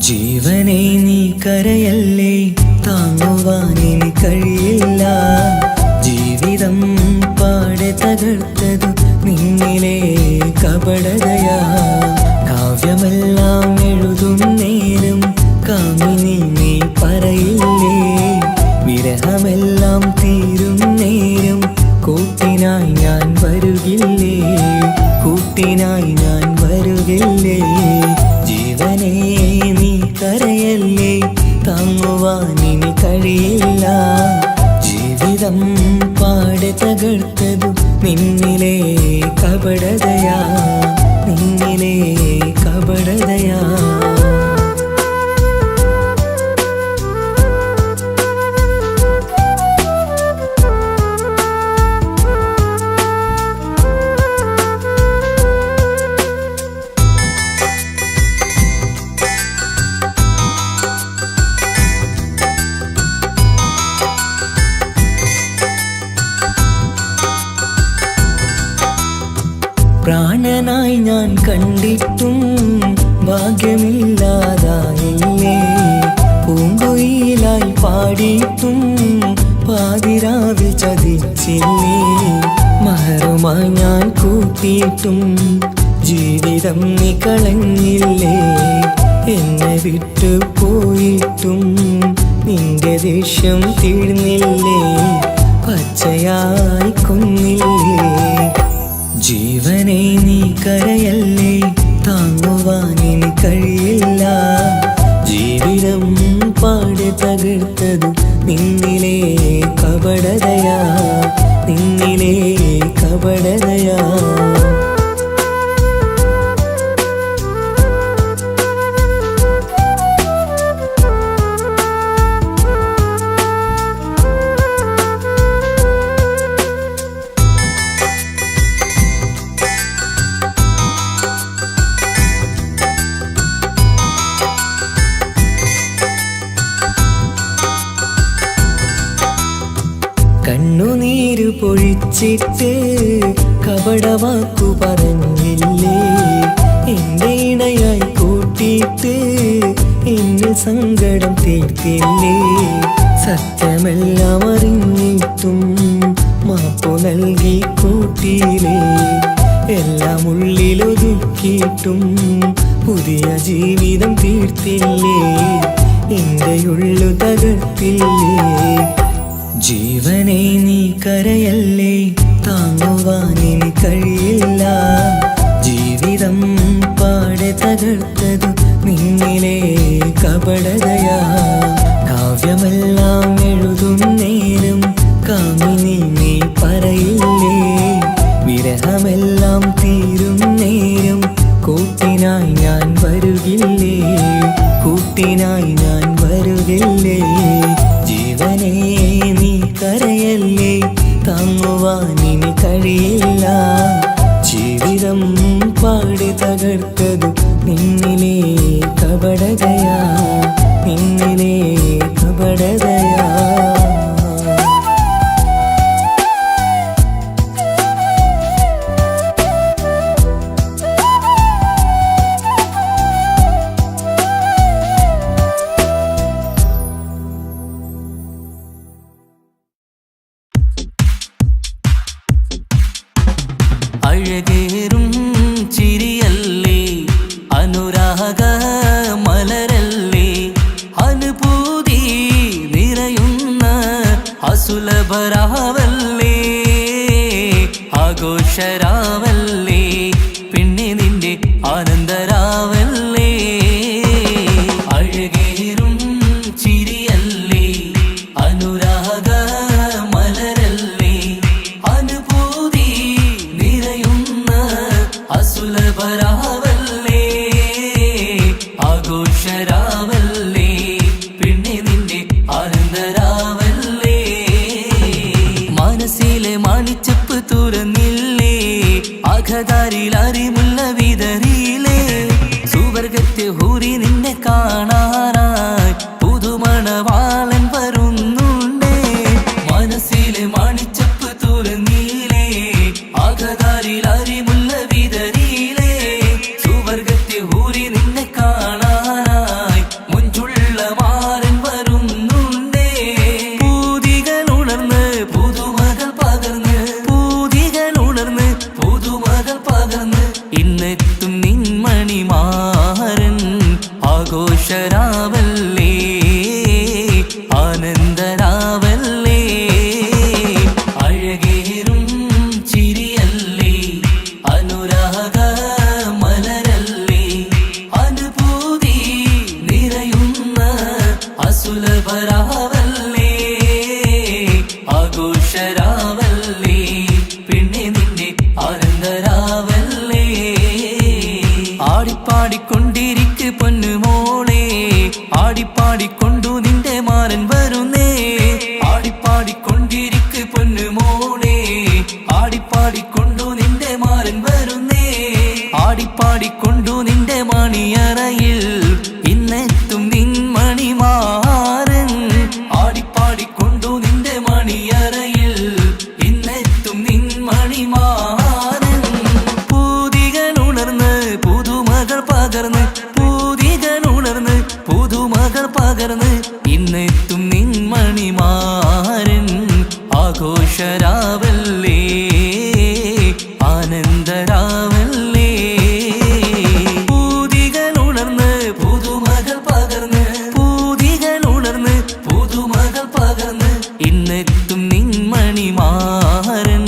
ജീവനെ നീ കരയല്ലേ, താങ്ങുവാനിനി കഴിയില്ല. ജീവിതം പാടെ തകർത്തതു നിന്നിലെ കപടതയാ. കാവ്യമെല്ലാം എഴുതും നേരം കാമിനി നീ പറയില്ലേ, വിരഹമെല്ലാം തീരും നേരം കൂട്ടിനായി ഞാൻ വരുകില്ലേ, കൂട്ടിനായി ഞാൻ വരുകില്ലേ. ജീവനേ നീ കരയല്ലേ, താങ്ങുവാനിനി കഴിയില്ല. ജീവിതം പാടെ തകർത്തതു നിന്നിലെ കപടതയാ, നിന്നിലെ കപടതയാ. പ്രാണനായി ഞാൻ കണ്ടിട്ടും ഭാഗ്യമില്ലാതായില്ലേ, പൂങ്കുയിലായി പാടിയിട്ടും പാതിരാവിൽ ചതിച്ചില്ലേ. മഹറുമായി ഞാൻ കൂട്ടിയിട്ടും ജീവിതം നീ കളഞ്ഞില്ലേ, എന്നെ വിട്ടു പോയിട്ടും നിന്റെ ദേഷ്യം തീർന്നില്ലേ, പച്ചയായി കൊന്നില്ലേ. ജീവനെ നീ കരയല്ലേ, താങ്ങുവാനിനി കഴിയില്ല. ജീവിതം പാടെ തകർത്തതു നിന്നിലെ കപടതയാ, നിന്നിലെ കപടതയാ. കണ്ണുനീര് പൊഴിച്ചിട്ട് കപടവാക്കു പറഞ്ഞില്ലേ, എന്റെ ഇണയായി കൂട്ടിയിട്ട് എന്നിൽ സങ്കടം തീർത്തില്ലേ. സത്യമെല്ലാം അറിഞ്ഞിട്ടും മാപ്പു നൽകി കൂട്ടിയില്ലേ, എല്ലാം ഉള്ളിലൊതുക്കിയിട്ടും പുതിയ ജീവിതം തീർത്തില്ലേ, എന്റെ ഉള്ളു തകർത്തില്ലേ. ജീവനെ നീ കരയല്ലേ, താങ്ങുവാനിനി കഴിയില്ല. ജീവിതം പാടെ തകർത്തതു നിന്നിലെ കപടതയാ. കാവ്യമെല്ലാം എഴുതും നേരം കാമിനി നീ പറയില്ലേ, വിരഹമെല്ലാം തീരും നേരം കൂട്ടിനായി ഞാൻ വരുകില്ലേ, കൂട്ടിനായി ഞാൻ വരുകില്ലേ. ജീവനേ നീ കരയല്ലേ, താങ്ങുവാനിനി കഴിയില്ല. ജീവിതം പാടി തകർത്തതു നിന്നിലെ കപടതയാ, നിന്നിലെ കപടതയാ. അഴകേറും ചിരിയല്ലേ, അനുരാഗ മലരല്ലേ, അനുഭൂതി നിറയുന്ന അസുലഭരാവല്ലേ, ആഘോഷരാവല്ലേ, പിന്നെ നിന്റെ ആനന്ദരാവല്ലേ. അഴകേറും ചിരിയല്ലേ, അനുരാഗ മലരല്ലേ, അനുഭൂതി അസുലഭരാവല്ലേ, ആഘോഷരാവല്ലേ, പിന്നെ നിന്റെ ആനന്ദരാവല്ലേ. മനസ്സിലെ മാണിച്ചപ്പ് തുറന്നില്ലേ, അകതാരിൽ അറിമുള്ള വിതറിയില്ലേ, സുവർഗത്തെ ഹൂരി നിന്നെ കാണാനായി പുതുമണവാളൻ വരുന്നുണ്ടേ. മനസ്സിലെ മാണിച്ചപ്പ് തുറന്നില്ലേ, അകതാരിൽ അറിമുള്ള വിതറിയില്ലേ, സുവർഗത്തെ ഹൂരി നിന്നെ കാണാനായി ആഘോഷരാവല്ലേ ആനന്ദരാവല്ലേ അഴകേറും ചിരിയല്ലേ അനുരാഗ മലരല്ലേ അനുഭൂതി നിറയുന്ന അസുലഭരാവല്ലേ ആഘോഷരാവല്ലേ പിന്നെ നിന്റെ ആനന്ദരാവല്ലേ ആടിപ്പാടിക്കൊണ്ടിരിക്ക് പൊന്നുമോളെ ആടിപ്പാടിക്കൊണ്ടു നിന്റെ മാരൻ വരുന്നേ ആടിപ്പാടിക്കൊണ്ടിരിക്ക് പൊന്നുമോളെ ആടിപ്പാടിക്കൊണ്ടു നിന്റെ മാരൻ വരുന്നേ ആടിപ്പാടിക്കൊണ്ടു നിന്റെ മണിയറയിൽ ഇന്നെത്തും നിൻ മണിമാരൻ ആടിപ്പാടിക്കൊണ്ടു നിന്റെ മണിയറയിൽ ഇന്നെത്തും നിൻ മണിമാരൻ പൂതികളുണർന്ന് പുതുമകൾ പകർന്ന് പൂതികളുണർന്ന് പുതുമകൾ പകർന്ന് ഇന്നെത്തും നിൻ മണിമാരൻ ആഘോഷരാവല്ലേ ആനന്ദരാവല്ലേ പൂതികളുണർന്ന് പുതുമകൾ പകർന്ന് പൂതികളുണർന്ന് പുതുമകൾ പകർന്ന് ഇന്നെത്തും നിൻ മണിമാരൻ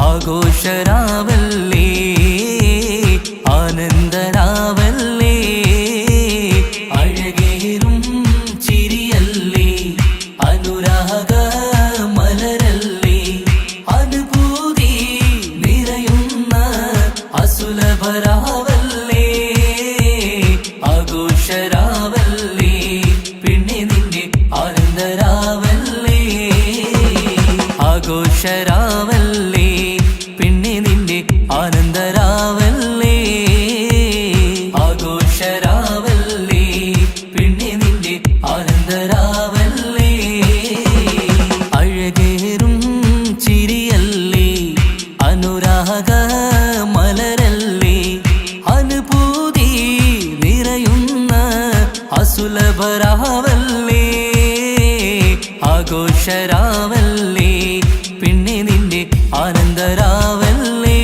ആഘോഷരാവല്ലേ ആനന്ദരാവല്ലേ അഴകേറും ചിരിയല്ലേ അനുരാഗ മലരല്ലേ അനുഭൂതി നിറയുന്ന അസുലഭരാവല്ലേ ആഘോഷരാവല്ലേ പിന്നെ നിന്റെ ആനന്ദരാവല്ലേ ആഘോഷരാവല്ലേ പിന്നെ നിന്റെ ആനന്ദരാവല്ലേ ആഘോഷരാവല്ലേ പിന്നെ നിന്റെ ആനന്ദരാവല്ലേ അഴകേറും ചിരിയല്ലേ അനുരാഗ മലരല്ലേ അനുഭൂതി നിറയുന്ന അസുലഭരാവല്ലേ ആഘോഷരാവല്ലേ പിന്നെ നിന്റെ ആനന്ദരാവല്ലേ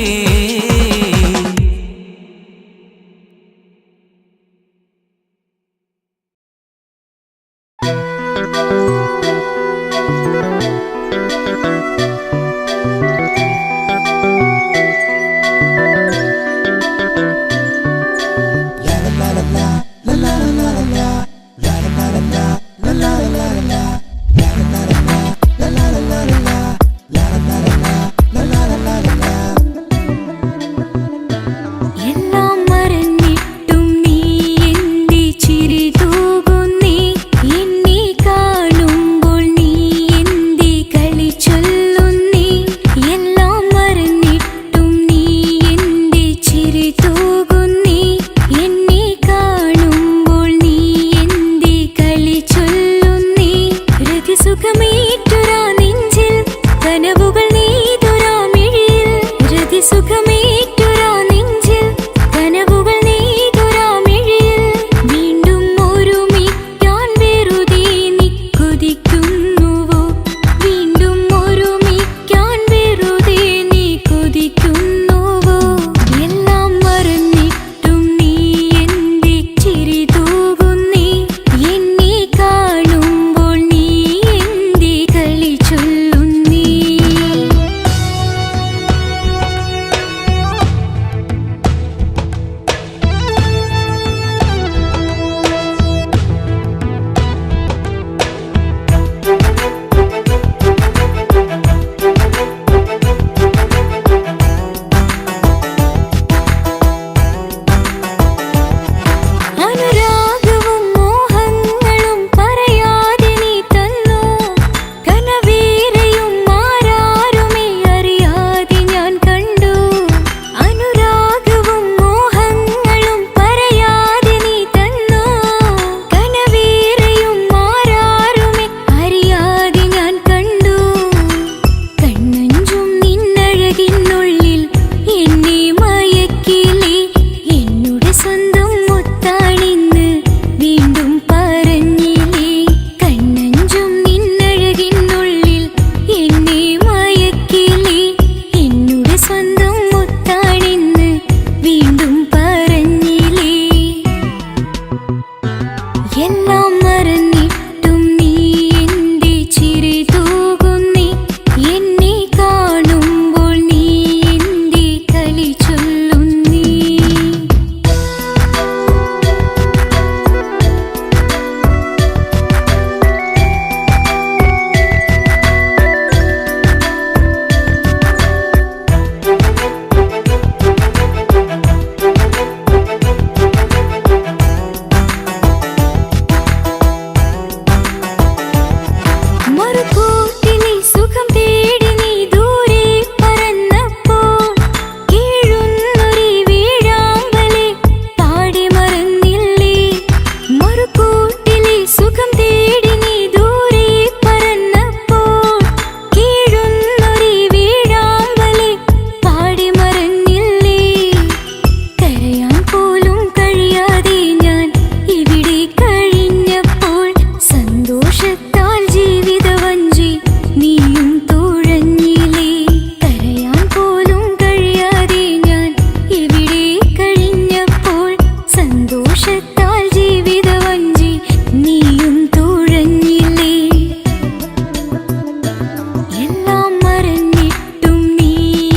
എല്ലാം മറന്നിട്ടും നീ എന്റെ ചിരി തൂകുന്നേ എന്നെ കാണും എല്ലാം മറന്നിട്ടും നീ എന്റെ ചിരി തൂകുന്നി എന്നെ കാണുമ്പോൾ നീ എന്റെ കളി ചൊല്ലുന്നീ മറുകൂട്ടിലെ സുഖം തേടി നീ ദൂരെ പറന്നപ്പോൾ കീഴുന്നൊരു വീഴാമ്പലെ പാടി മറന്നില്ലേ മറുകൂട്ടിലെ സുഖം തേടി നീ ദൂരെ പറന്നപ്പോൾ കീഴുന്നൊരു വീഴാമ്പലെ പാടി മറന്നില്ലേ കരയാൻ പോലും കഴിയാതെ ഞാൻ ഇവിടെ കഴിഞ്ഞപ്പോൾ സന്തോഷത്താൽ ജീവിതവഞ്ചി നീയും തുഴഞ്ഞില്ലേ കരയാൻ പോലും കഴിയാതെ ഞാൻ ഇവിടെ കഴിഞ്ഞപ്പോൾ സന്തോഷത്താൽ ജീവിതവഞ്ചി നീയും തുഴഞ്ഞില്ലേ എല്ലാം മറന്നിട്ടും നീ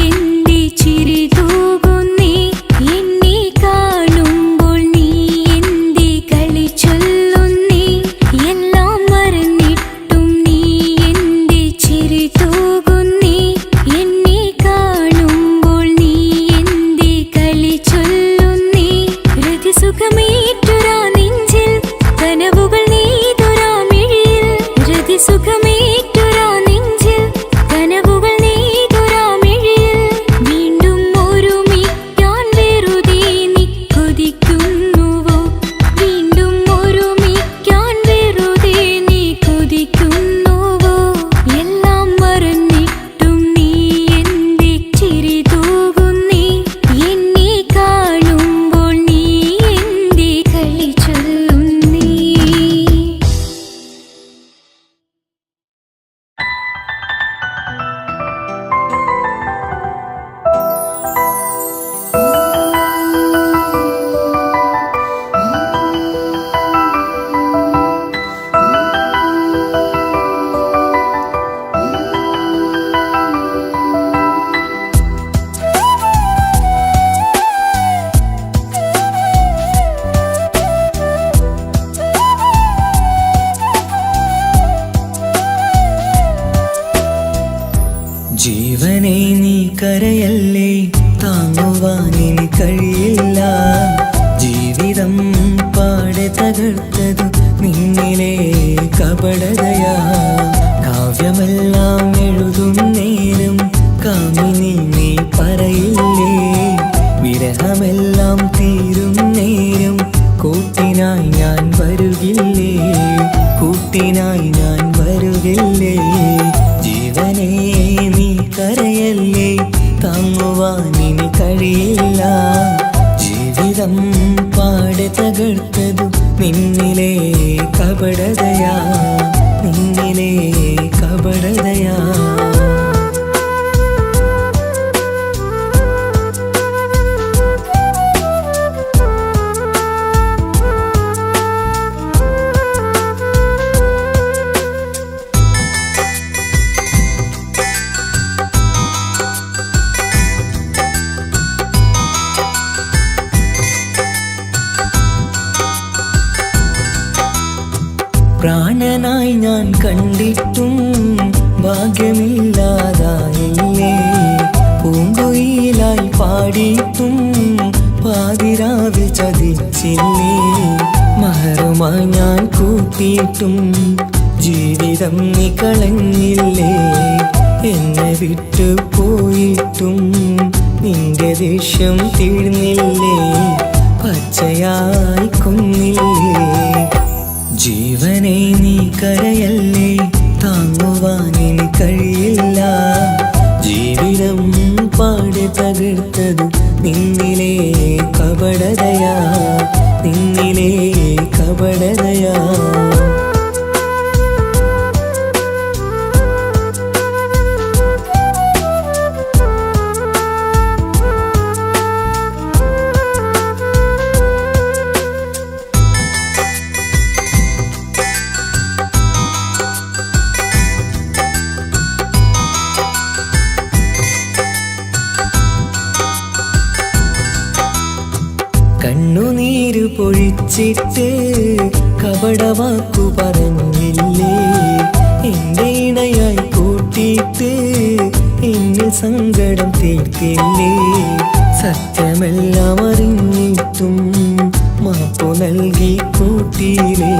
എന്റെ ചിരി തൂകുന്നീ എന്നെ കാണുമ്പോൾ നീ എന്റെ കളി ചൊല്ലുന്നീ എല്ലാം മറന്നിട്ടും നീ എന്റെ ചിരി തൂകുന്നീ എന്നെ കാണുമ്പോൾ നീ എന്റെ കളി ചൊല്ലുന്നീ രതിസുഖമേറ്റുരാ നെഞ്ചിൽ കനവുകൾ നെയ്തൊരാ മിഴിയിൽ രതിസുഖമേറ്റുരാ നെഞ്ചിൽ കനവുകൾ നെയ്തൊരാ മിഴിയിൽ വീണ്ടും ഒരുമിക്കാൻ വെറുതെ നീ കൊതിക്കുന്നുവോ വീണ്ടും ഒരുമിക്കാൻ വെറുതെ നീ കൊതിക്കുന്നുവോ എല്ലാം മറന്നിട്ടും നീ എന്റെ ചിരി തൂകുന്നീ എന്നെ കാണുമ്പോൾ നീ എന്റെ കളി ചൊല്ലുന്നീ ജീവനെ നീ കരയല്ലേ താങ്ങുവാനിനി കഴിയില്ല ജീവിതം പാടെ തകർത്തതു നിന്നിലെ കപടതയാ കാവ്യമെല്ലാം എഴുതും നേരം കാമിനി നീ പറയില്ലേ വിരഹമെല്ലാം തീരും നേരം കൂട്ടിനായി ഞാൻ വരുകില്ലേ കൂട്ടിനായി ഞാൻ വരുകില്ലേ ജീവനെ നീ കരയല്ലേ താങ്ങുവാനിനി കഴിയില്ല ജീവിതം പാടെ തകർത്തതു നിന്നിലെ കപടതയാ നിന്നിലെ കപടതയാ പ്രാണനായി ഞാൻ കണ്ടിട്ടും ഭാഗ്യമില്ലാതായില്ലേ പൂങ്കുയിലായി പാടിയിട്ടും പാതിരാവിൽ ചതിച്ചില്ലേ മഹറുമായി ഞാൻ കൂട്ടിയിട്ടും ജീവിതം നീ കളഞ്ഞില്ലേ എന്നെ വിട്ടു പോയിട്ടും നിന്റെ ദേഷ്യം തീർന്നില്ലേ പച്ചയായി കൊന്നില്ലേ ജീവനെ നീ കരയല്ലേ താങ്ങുവാനിനി കഴിയില്ല ജീവിതം പാടെ തകർത്തതു നിന്നിലെ കപടതയാ നിന്നിലെ കപടതയാ ചതിച്ചിട്ട് കപടവാക്കു പറഞ്ഞില്ലേ എന്റെ ഇണയായി കൂട്ടിയിട്ട് എന്നിൽ സങ്കടം തീർത്തില്ലേ സത്യമെല്ലാം അറിഞ്ഞിട്ടും മാപ്പു നൽകി കൂട്ടിയില്ലേ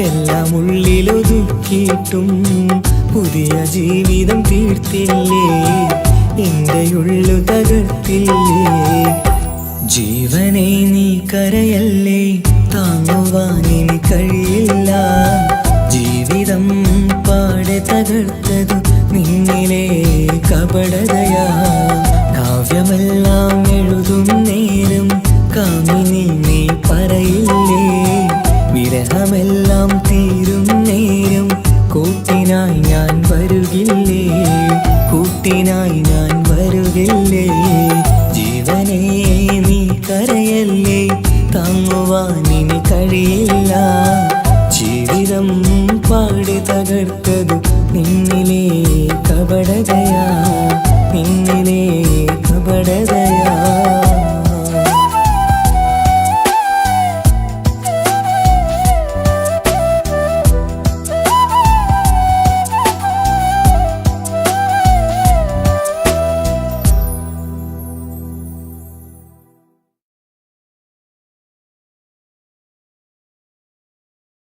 എല്ലാം ഉള്ളിലൊതുക്കിയിട്ടും പുതിയ ജീവിതം തീർത്തില്ലേ എന്റെ ഉള്ളു തകർത്തില്ലേ ജീവനെ നീ കരയല്ലേ താങ്ങുവാൻ ഇനി കഴിയില്ല ജീവിതം പാടെ തകർത്തില്ലേ